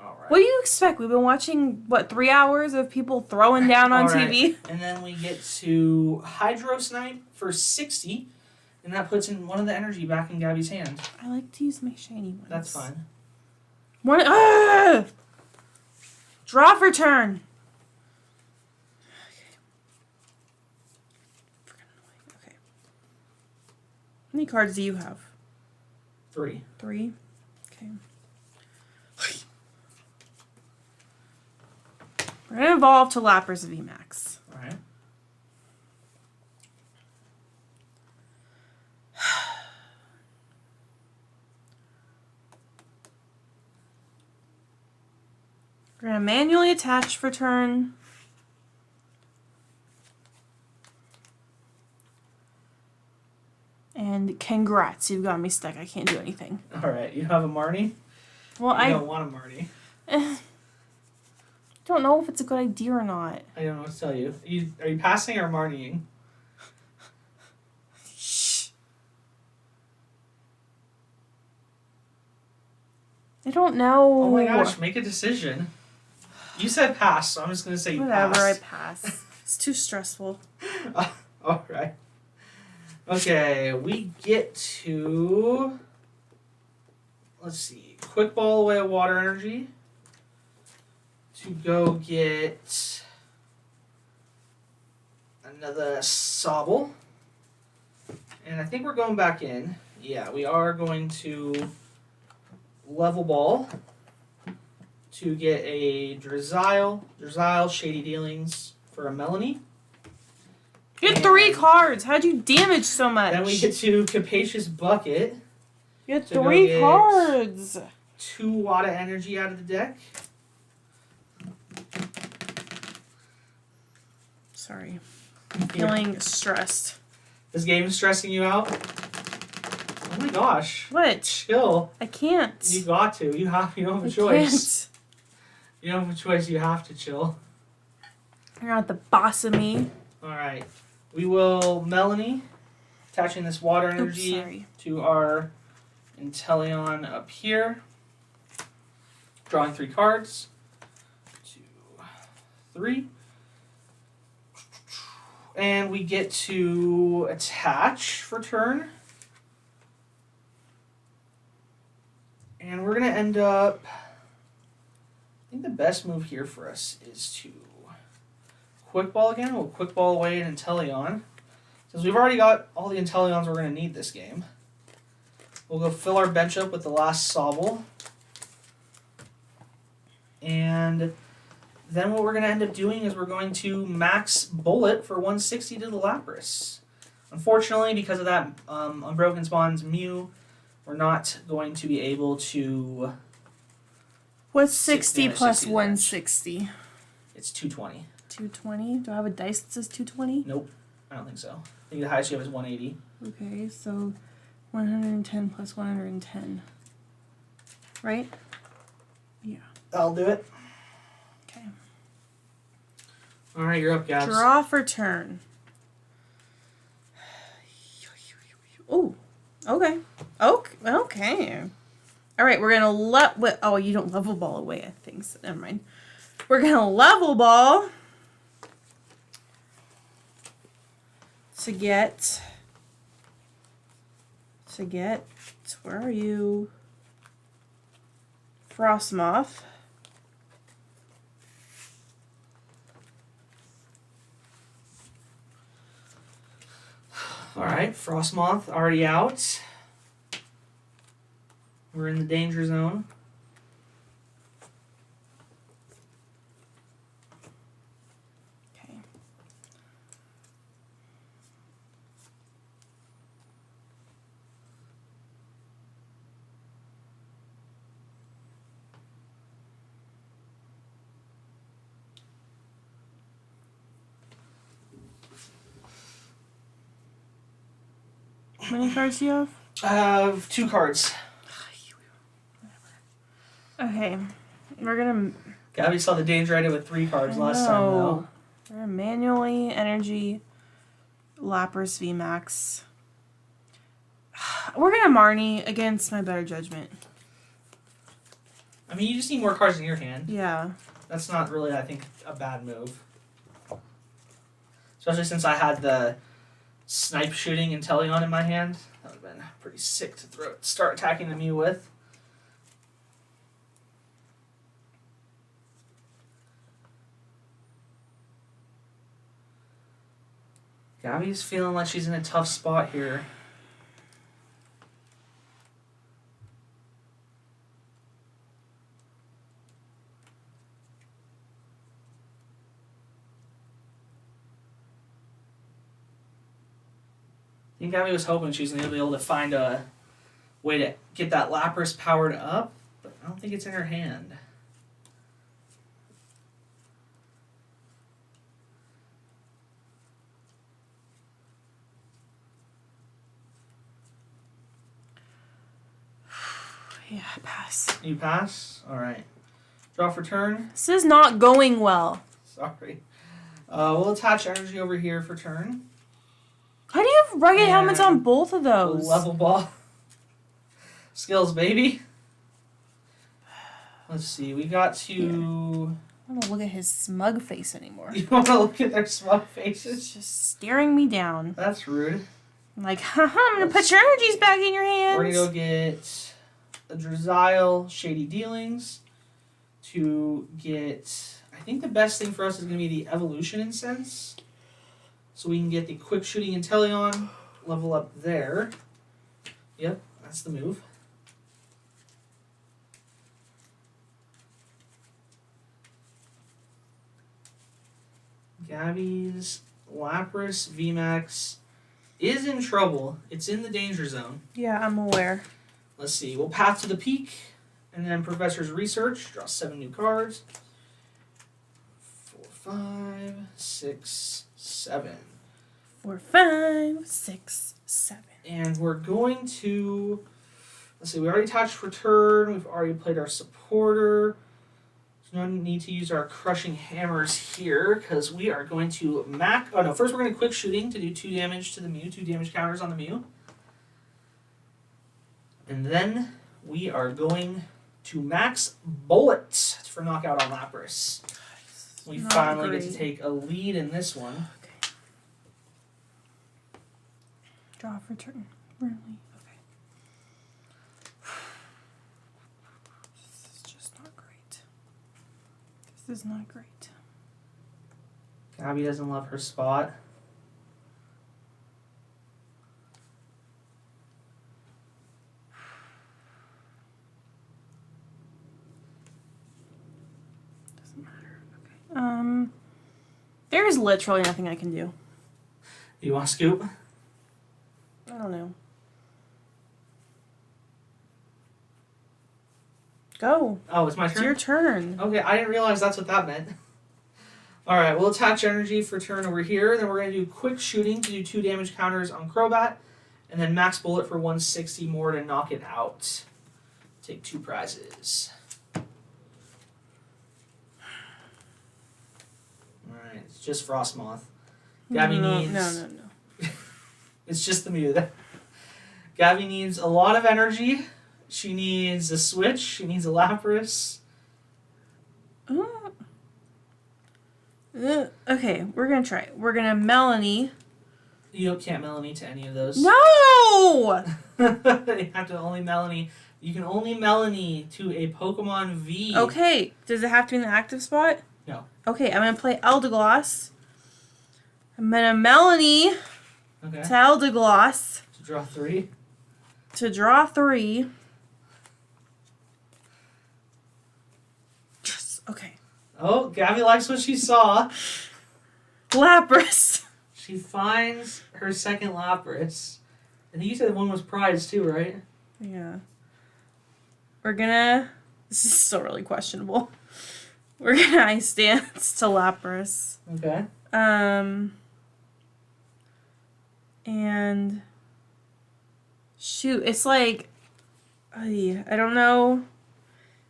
Alright. What do you expect? We've been watching, 3 hours of people throwing down on TV? And then we get to Hydro Snipe for 60. And that puts in 1 of the energy back in Gabby's hand. I like to use my shiny ones. That's fine. Draw for turn. Okay. How many cards do you have? 3. 3? Okay. We're going to evolve to Lapras VMAX. Alright. We're going to manually attach for turn. And congrats, you've got me stuck. I can't do anything. Alright, you have a Marnie? Well, I don't want a Marnie. don't know if it's a good idea or not. I don't know what to tell you. Are you passing or Marnieing? Shh. I don't know. Oh my gosh, make a decision. You said pass, so I'm just going to say you Whatever, pass. I pass. It's too stressful. Alright. Okay, we get to... Let's see. Quick Ball away a Water Energy. to go get another Sobble. And I think we're going back in. Yeah, we are going to level ball to get a Drizzile, Shady Dealings for a Melanie. You had 3 cards. How'd you damage so much? Then we get to Capacious Bucket. You had 3 cards. 2 Watt of Energy out of the deck. Sorry. I'm feeling stressed. This game is stressing you out? Oh my gosh. What? Chill. I can't. You got to. You don't have a choice. You don't have a choice. You have to chill. You're not the boss of me. Alright. We will Melanie, attaching this water energy to our Inteleon up here. Drawing 3 cards. 2, 3. And we get to attach for turn. And we're going to end up... I think the best move here for us is to Quick Ball again. We'll Quick Ball away an Inteleon. Since we've already got all the Inteleons we're going to need this game. We'll go fill our bench up with the last Sobble. And then what we're going to end up doing is we're going to max Bullet for 160 to the Lapras. Unfortunately, because of that Unbroken Spawn's Mew, we're not going to be able to... What's 60 plus 160? It's 220. 220? Do I have a dice that says 220? Nope. I don't think so. I think the highest you have is 180. Okay, so 110 plus 110. Right? Yeah. I'll do it. Okay. Alright, you're up, Gabs. Draw for turn. Oh, okay. Okay. Alright, we're gonna oh, you don't level ball away, I think. So never mind. We're gonna level ball to get where are you? Frostmoth. Alright, Frostmoth already out. We're in the danger zone. Okay. How many cards do you have? I have 2 cards. Okay, we're gonna... Gabby saw the danger I did with 3 cards last time, though. We're gonna manually energy Lapras VMAX. We're gonna Marnie against my better judgment. I mean, you just need more cards in your hand. Yeah. That's not really, I think, a bad move. Especially since I had the snipe shooting Inteleon in my hand. That would have been pretty sick to start attacking the Mew with. Gabby's feeling like she's in a tough spot here. I think Gabby was hoping she was going to be able to find a way to get that Lapras powered up, but I don't think it's in her hand. Yeah, pass. You pass? Alright. Draw for turn. This is not going well. Sorry. We'll attach energy over here for turn. How do you have rugged helmets on both of those? Level ball. Skills, baby. Let's see. We got to... I don't want to look at his smug face anymore. You want to look at their smug faces? It's just staring me down. That's rude. I'm like, haha, I'm going to put your energies back in your hands. We're going to go get a Drizzile, Shady Dealings, to get... I think the best thing for us is going to be the Evolution Incense. So we can get the Quick Shooting Inteleon level up there. Yep, that's the move. Gabbi's Lapras VMAX is in trouble. It's in the danger zone. Yeah, I'm aware. Let's see. We'll path to the peak, and then Professor's Research. Draw 7 new cards. 4, 5, 6, 7. 4, 5, 6, 7. And we're going to... Let's see. We already attached Return. We've already played our Supporter. No need to use our Crushing Hammers here, because we are going to max... Oh, no. First, we're going to Quick Shooting to do 2 damage to the Mew. 2 damage counters on the Mew. And then we are going to Max Bullet for knockout on Lapras. We finally get to take a lead in this one. Okay. Draw for turn. Really? Okay. This is just not great. This is not great. Gabbi doesn't love her spot. Doesn't matter. Okay. There's literally nothing I can do. You want to scoop? I don't know. Go. Oh, it's my turn? It's your turn. Okay, I didn't realize that's what that meant. Alright, we'll attach energy for turn over here. Then we're going to do Quick Shooting to do 2 damage counters on Crobat. And then Max Bullet for 160 more to knock it out. Take 2 prizes. Alright, it's just Frostmoth. Gabbi needs... No. It's just the Mew. Gabbi needs a lot of energy. She needs a Switch. She needs a Lapras. Okay, we're going to try it. We're going to Melanie. You can't Melanie to any of those. No! You have to only Melanie. You can only Melanie to a Pokemon V. Okay, does it have to be in the active spot? No. Okay, I'm going to play Eldegoss. I'm going to Melanie Okay. to Eldegoss. To draw 3. To draw 3. Yes, okay. Oh, Gabbi likes what she saw. Lapras. She finds her second Lapras. I think you said one was prized too, right? Yeah. We're gonna... This is still really questionable. We're gonna Ice Dance to Lapras. Okay. And... Shoot, it's like... I don't know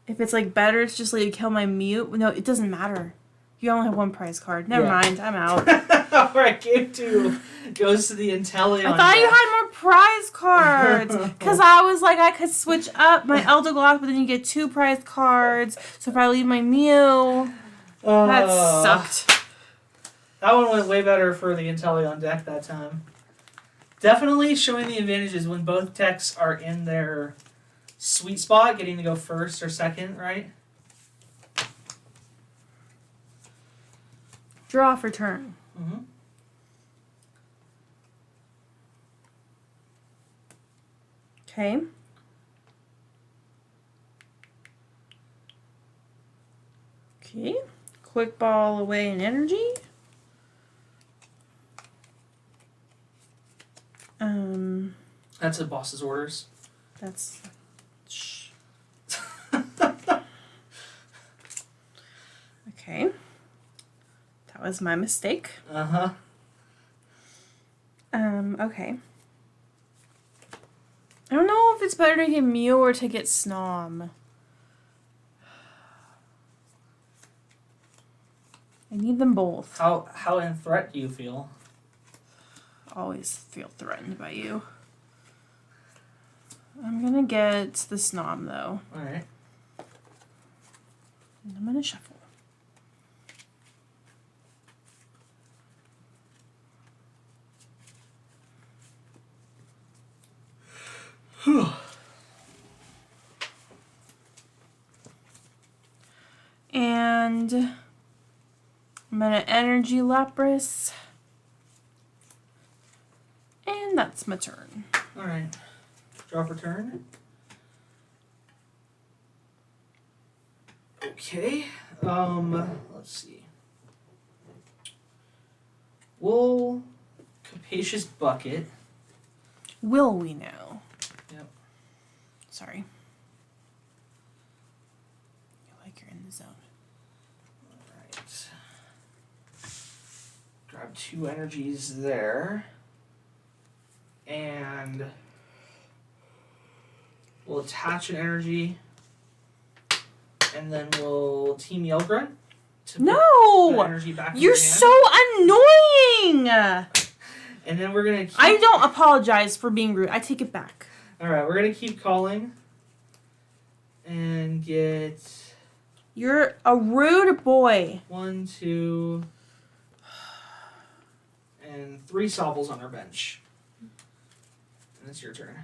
if it's like better to just let you kill my Mew. No, it doesn't matter. You only have 1 prize card. Never mind, I'm out. Alright, game 2 goes to the Inteleon. I thought you had more prize cards. Because I was like, I could switch up my Eldegoss, but then you get 2 prize cards. So if I leave my Mew... that sucked. That one went way better for the Inteleon deck that time. Definitely showing the advantages when both decks are in their sweet spot, getting to go first or second, right? Draw for turn. Mm-hmm. Okay. Okay. Quick ball away in energy. That's a boss's orders. That's... Shh. Okay. That was my mistake. Uh-huh. Okay. I don't know if it's better to get Mew or to get Snom. I need them both. How in threat do you feel? I always feel threatened by you. I'm gonna get the Snom though. Alright. And I'm gonna shuffle. gonna energy Lapras. And that's my turn. Alright. Draw for turn. Okay. Let's see. We'll Capacious Bucket. Will we now? Yep. Sorry. You're like you're in the zone. Alright. Grab 2 energies there. And we'll attach an energy. And then we'll Team Yelgrunt to put the energy back in You're your hand. so annoying! And then we're going to keep... I don't apologize for being rude. I take it back. Alright, we're going to keep calling. And get... You're a rude boy. 1, 2... And 3 Sobbles on our bench. And it's your turn.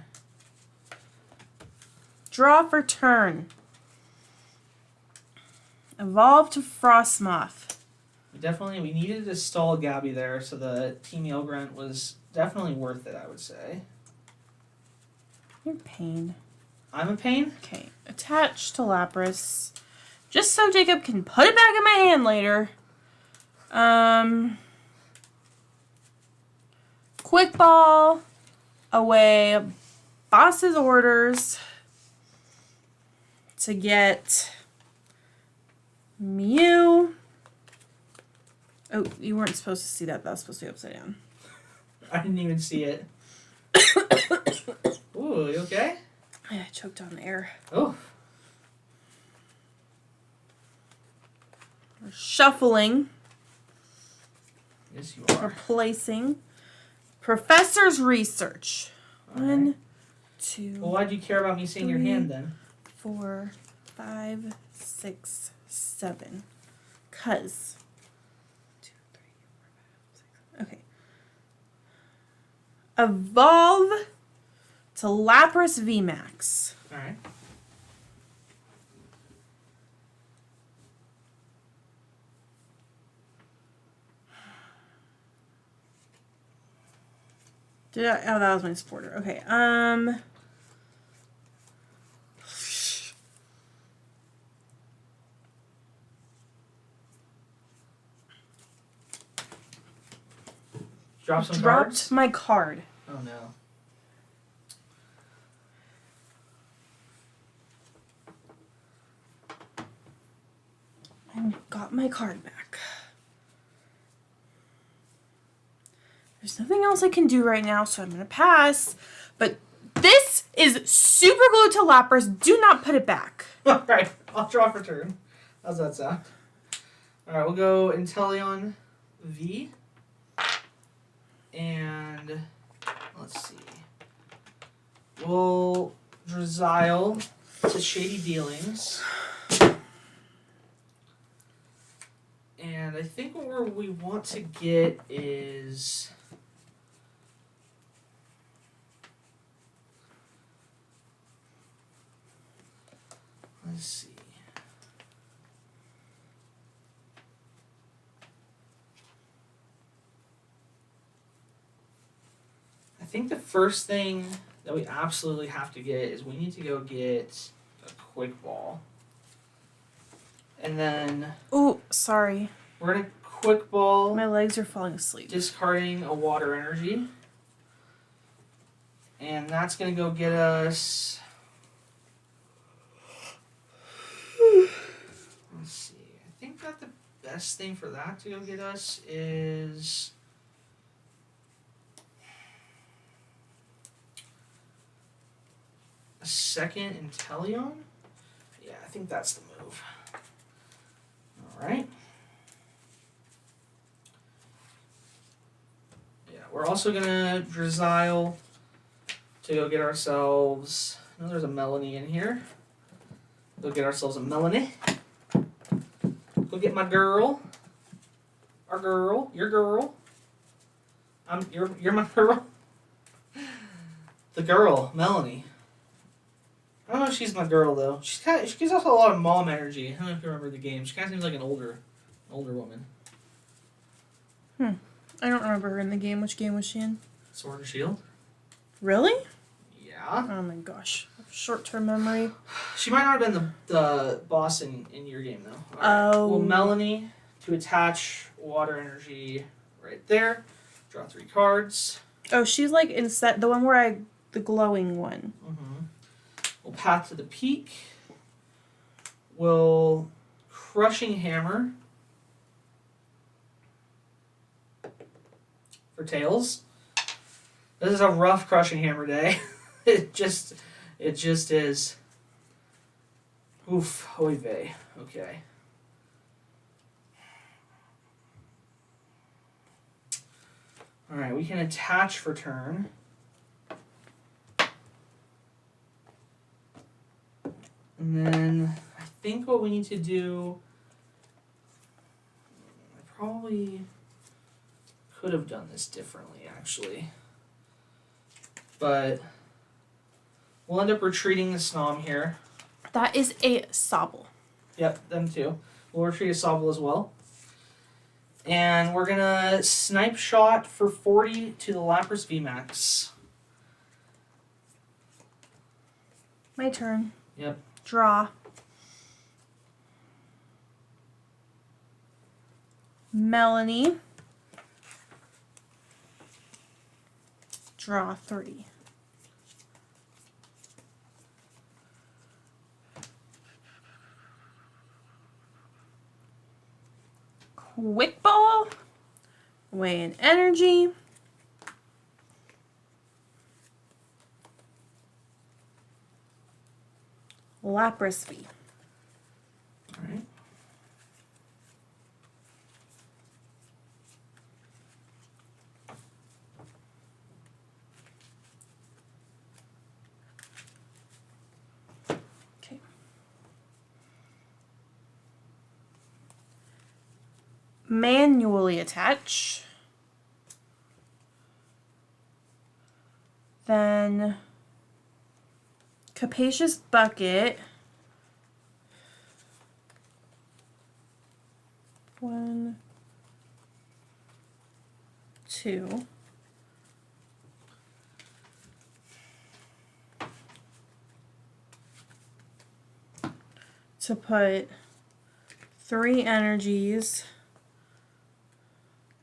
Draw for turn. Evolve to Frostmoth. We needed to stall Gabbi there, so the Team Yelgrunt was definitely worth it, I would say. You're a pain. I'm a pain? Okay. Attach to Lapras. Just so Jacob can put it back in my hand later. Quick Ball. Away. Boss's orders. To get... Mew. Oh, you weren't supposed to see that. That was supposed to be upside down. I didn't even see it. Ooh, you okay? I choked on air. Oh. We're shuffling. Yes, you are. Replacing. Professor's Research. All 1, right. 2, Well, why'd you care about me seeing your 3, hand then? 4, 5, 6, 7. 'Cause. 2, 3, 4, 5, 6. Okay. Evolve to Lapras VMAX. Alright. Did I? Oh, that was my supporter. Okay. Drop some Dropped cards? my card. Oh no. I got my card back. There's nothing else I can do right now, so I'm going to pass. But this is super glued to Lapras. Do not put it back. Alright, I'll draw for turn. How's that sound? Alright, we'll go Inteleon V. And let's see. We'll Drizzile to Shady Dealings. And I think what we want to get is... Let's see. I think the first thing that we absolutely have to get is we need to go get a Quick Ball. And then Ooh, sorry. we're going to Quick Ball, My legs are falling asleep. discarding a Water Energy. And that's going to go get us... Let's see. I think that the best thing for that to go get us is... a second Inteleon? Yeah, I think that's the move. Alright. Yeah, we're also gonna Drizzile to go get ourselves... Oh, there's a Melanie in here. Go get ourselves a Melanie. Go get my girl. Our girl. Your girl. You're my girl. The girl, Melanie. I don't know if she's my girl though. She's also a lot of mom energy. I don't know if you remember the game. She kind of seems like an older woman. I don't remember her in the game. Which game was she in? Sword and Shield. Really? Yeah. Oh my gosh. Short-term memory. She might not have been the boss in your game, though. Oh. Well, Melanie, to attach water energy right there. Draw 3 cards. Oh, she's like the one where the glowing one. Mm-hmm. We'll Path to the Peak. We'll Crushing Hammer for Tails. This is a rough Crushing Hammer day. it just is. Oof, oy vey. Okay. Alright, we can attach for turn. And then I think what we need to do, I probably could have done this differently actually. But we'll end up retreating the Snom here. That is a Sobble. Yep, them too. We'll retreat a Sobble as well. And we're gonna Snipe Shot for 40 to the Lapras VMAX. My turn. Yep. Draw. Melanie. Draw 3. Quick Ball. Weigh in energy. Lapras V. Alright. Okay. Manually attach. Then Capacious Bucket. 1, 2. To put 3 energies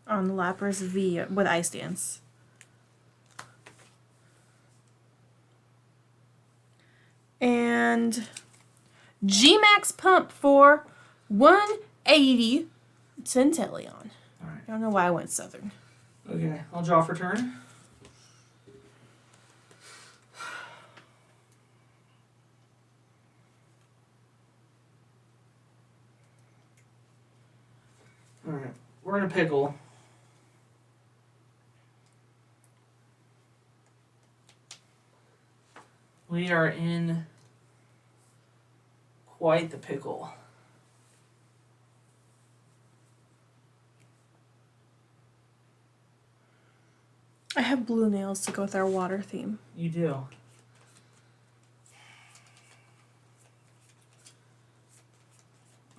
on the Lapras V with Ice Dance. And G-Max Pump for 180 to Inteleon. Alright. I don't know why I went Southern. Okay, I'll draw for turn. Alright, we're in a pickle. We are in quite the pickle. I have blue nails to go with our water theme. You do.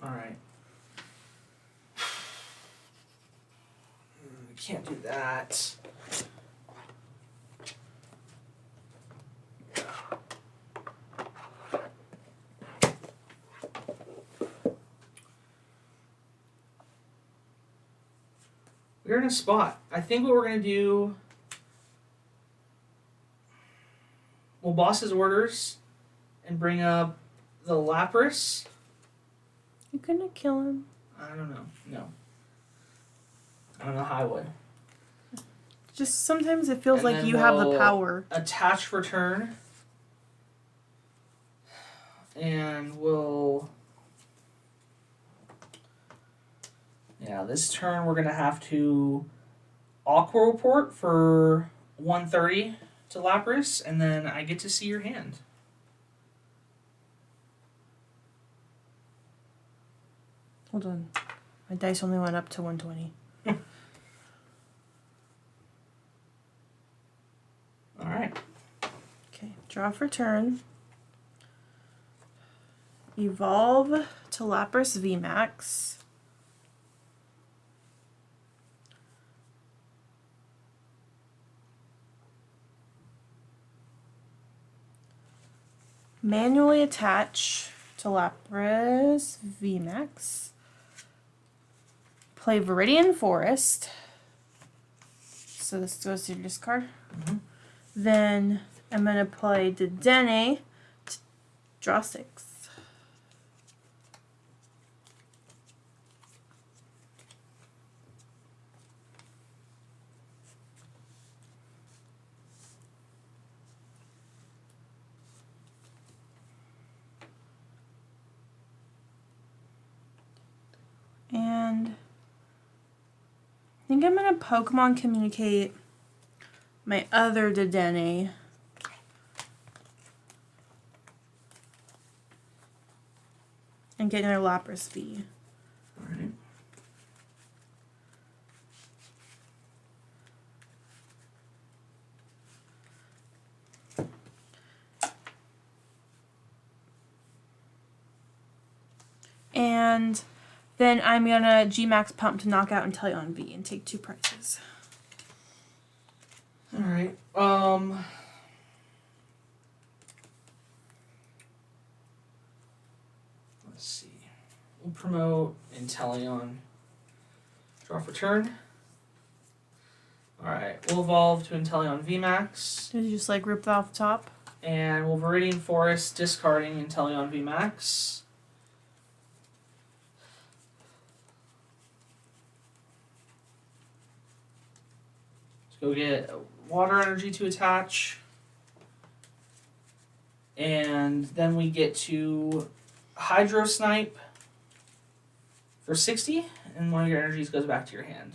Alright. Can't do that. We're in a spot. I think what we're going to do... We'll boss his orders and bring up the Lapras. You gonna kill him? I don't know. No. I don't know how I would. Just sometimes it feels And like then you have the we'll power. Attach for turn. And we'll... Yeah, this turn we're going to have to Aqua Report for 130 to Lapras, and then I get to see your hand. Hold on. My dice only went up to 120. Alright. Okay, draw for turn. Evolve to Lapras VMAX. manually attach to Lapras VMAX. Play Viridian Forest. So this goes to your discard. Then I'm going to play Dedenne to draw 6. And I think I'm going to Pokemon Communicate my other Dedenne. And get another Lapras V. Alright. And then I'm going to GMAX Pump to knock out Inteleon V and take 2 prizes. Alright. Let's see. We'll promote Inteleon. Draw for turn. Alright, we'll evolve to Inteleon VMAX. Did you just like rip that off the top? And we'll Viridian Forest, discarding Inteleon VMAX. Go get water energy to attach. And then we get to Hydro Snipe for 60, and one of your energies goes back to your hand.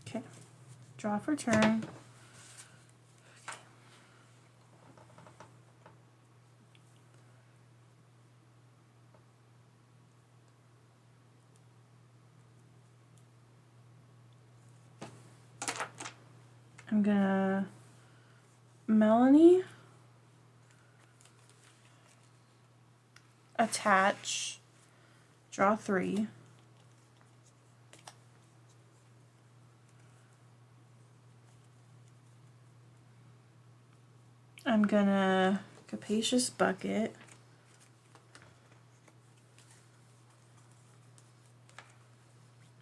Okay. Draw for turn. I'm gonna Melanie attach, draw 3. I'm gonna Capacious Bucket.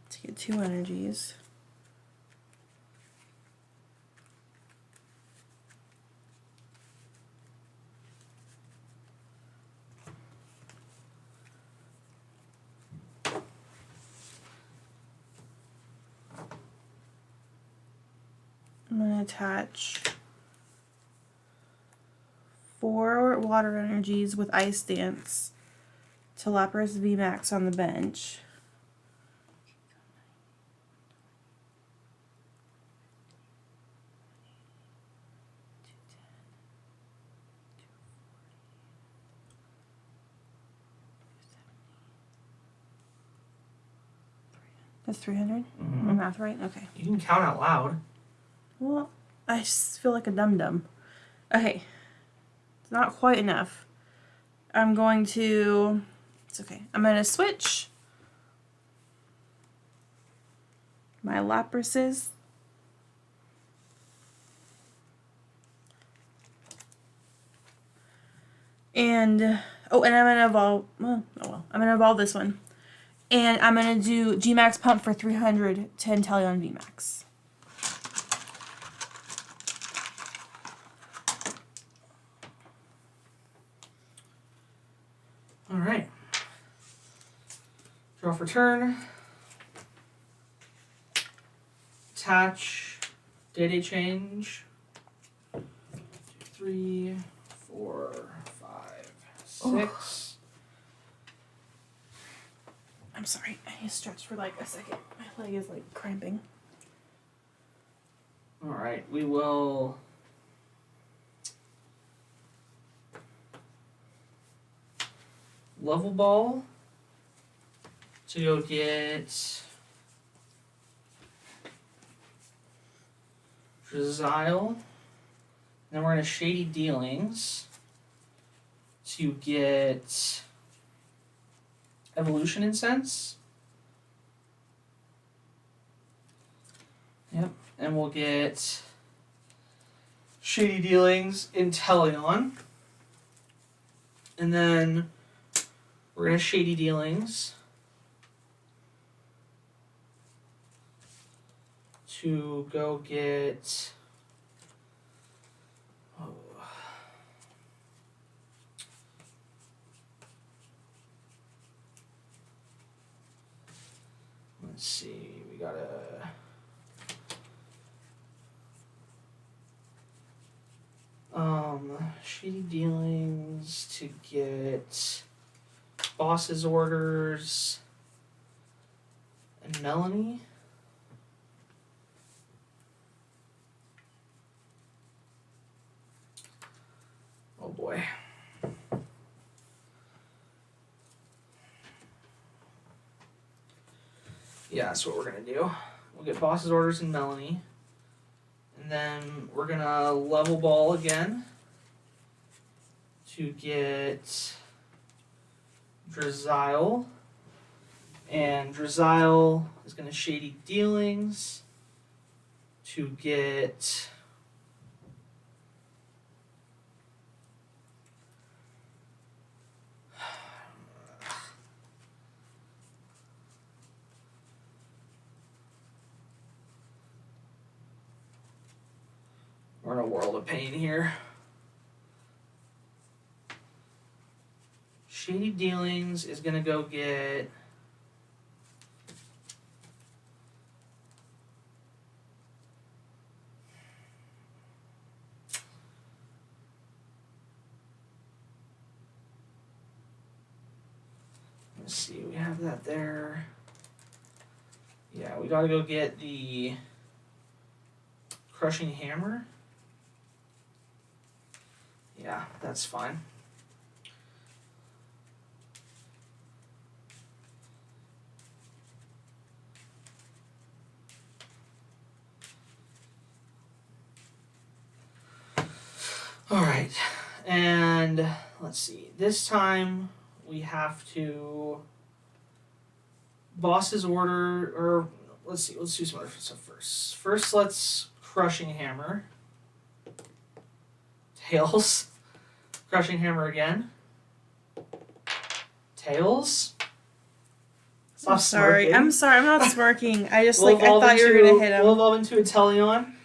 To get 2 energies. I'm going to attach 4 water energies with Ice Dance to Lapras VMAX on the bench. That's 300? Mm-hmm. My math right? Okay. You can count out loud. Well, I just feel like a dum-dum. Okay. It's not quite enough. I'm going to... It's okay. I'm going to switch my Laprases. And... Oh, and I'm going to evolve... Well, oh well. I'm going to evolve this one. And I'm going to do GMAX Pump for 300 to Inteleon VMAX. Alright. Draw for turn. Attach. Data change. 2, 3, 4, 5, 6. I'm sorry, I need to stretch for like a second. My leg is like cramping. Alright, we will... Level Ball to go get Drizzile. Then we're going to Shady Dealings to get Evolution Incense. Yep, and we'll get Shady Dealings Inteleon. And then we're going to Shady Dealings to go get... Oh. Let's see, we got a... Shady Dealings to get Boss's Orders and Melanie. Oh boy. Yeah, that's what we're gonna do. We'll get Boss's Orders and Melanie. And then we're gonna level ball again to get Drizile. And Drizile is gonna Shady Dealings to get we're in a world of pain here. Shady Dealings is gonna go get let's see, we have that there. Yeah, we gotta go get the Crushing Hammer. Yeah, that's fine. All right, and let's see. This time we have to Boss's Order, or let's see. Let's do some other stuff first. First, let's Crushing Hammer. Tails. Crushing Hammer again. Tails. Stop I'm sorry. smirking. I'm sorry. I'm not smirking. I just We'll I thought you were gonna hit him. We'll evolve into a Inteleon.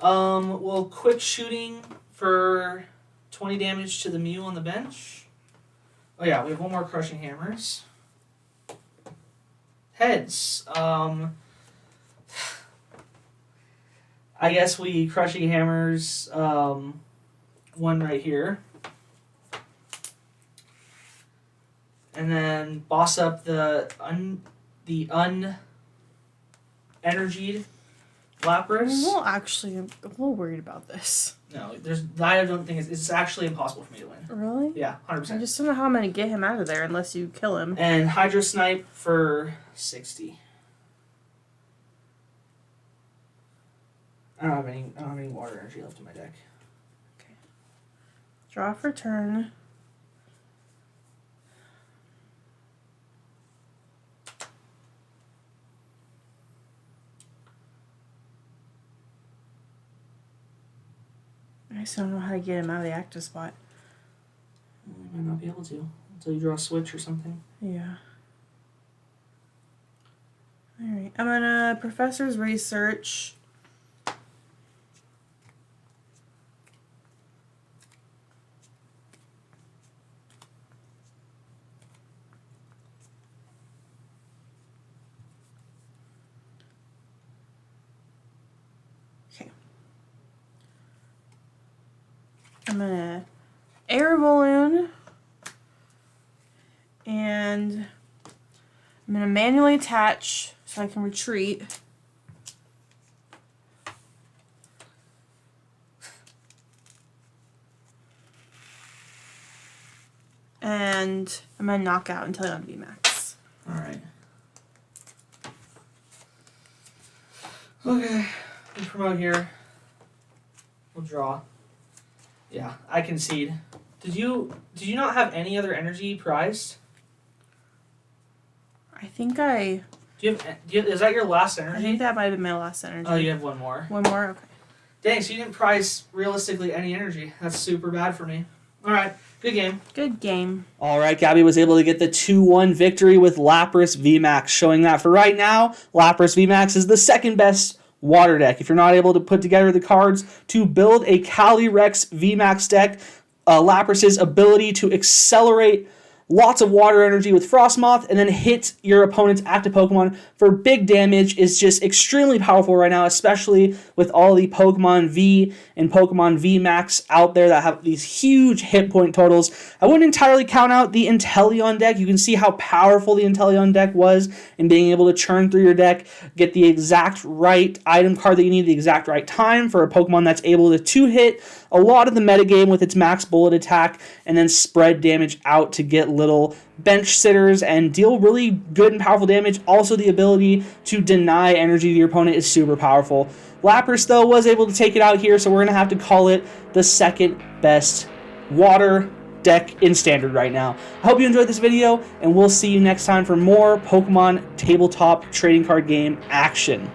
We'll quick shooting for 20 damage to the Mew on the bench. Oh yeah, we have one more Crushing Hammers. Heads. I guess we Crushing Hammers one right here. And then boss up the energied Lapras. Well, actually, I'm a little worried about this. No, I don't think it's actually impossible for me to win. Really? Yeah, I 100%. just don't know how I'm gonna get him out of there unless you kill him. And Hydro Snipe for 60. I don't have any water energy left in my deck. Okay. Draw for turn. I just don't know how to get him out of the active spot. You might not be able to until you draw a switch or something. Yeah. Alright, I'm gonna Professor's Research. Okay. I'm gonna Air Balloon. And I'm going to manually attach so I can retreat. And I'm going to knock out Inteleon VMAX. Alright. Okay. We promote here. We'll draw. Yeah, I concede. Did you not have any other energy prized? I think I... Is that your last energy? I think that might have been my last energy. Oh, you have one more. One more? Okay. Dang, so you didn't prize realistically any energy. That's super bad for me. All right, good game. Good game. All right, Gabbi was able to get the 2-1 victory with Lapras VMAX, showing that for right now, Lapras VMAX is the second best water deck. If you're not able to put together the cards to build a Calyrex VMAX deck, Lapras's ability to accelerate lots of water energy with Frostmoth and then hit your opponent's active Pokemon for big damage is just extremely powerful right now, especially with all the Pokemon V and Pokemon VMAX out there that have these huge hit point totals. I wouldn't entirely count out the Inteleon deck. You can see how powerful the Inteleon deck was in being able to churn through your deck, get the exact right item card that you need, the exact right time for a Pokemon that's able to two-hit a lot of the metagame with its max bullet attack and then spread damage out to get little bench sitters and deal really good and powerful damage. Also, the ability to deny energy to your opponent is super powerful. Lapras, though, was able to take it out here, so we're going to have to call it the second best water deck in Standard right now. I hope you enjoyed this video, and we'll see you next time for more Pokemon tabletop trading card game action.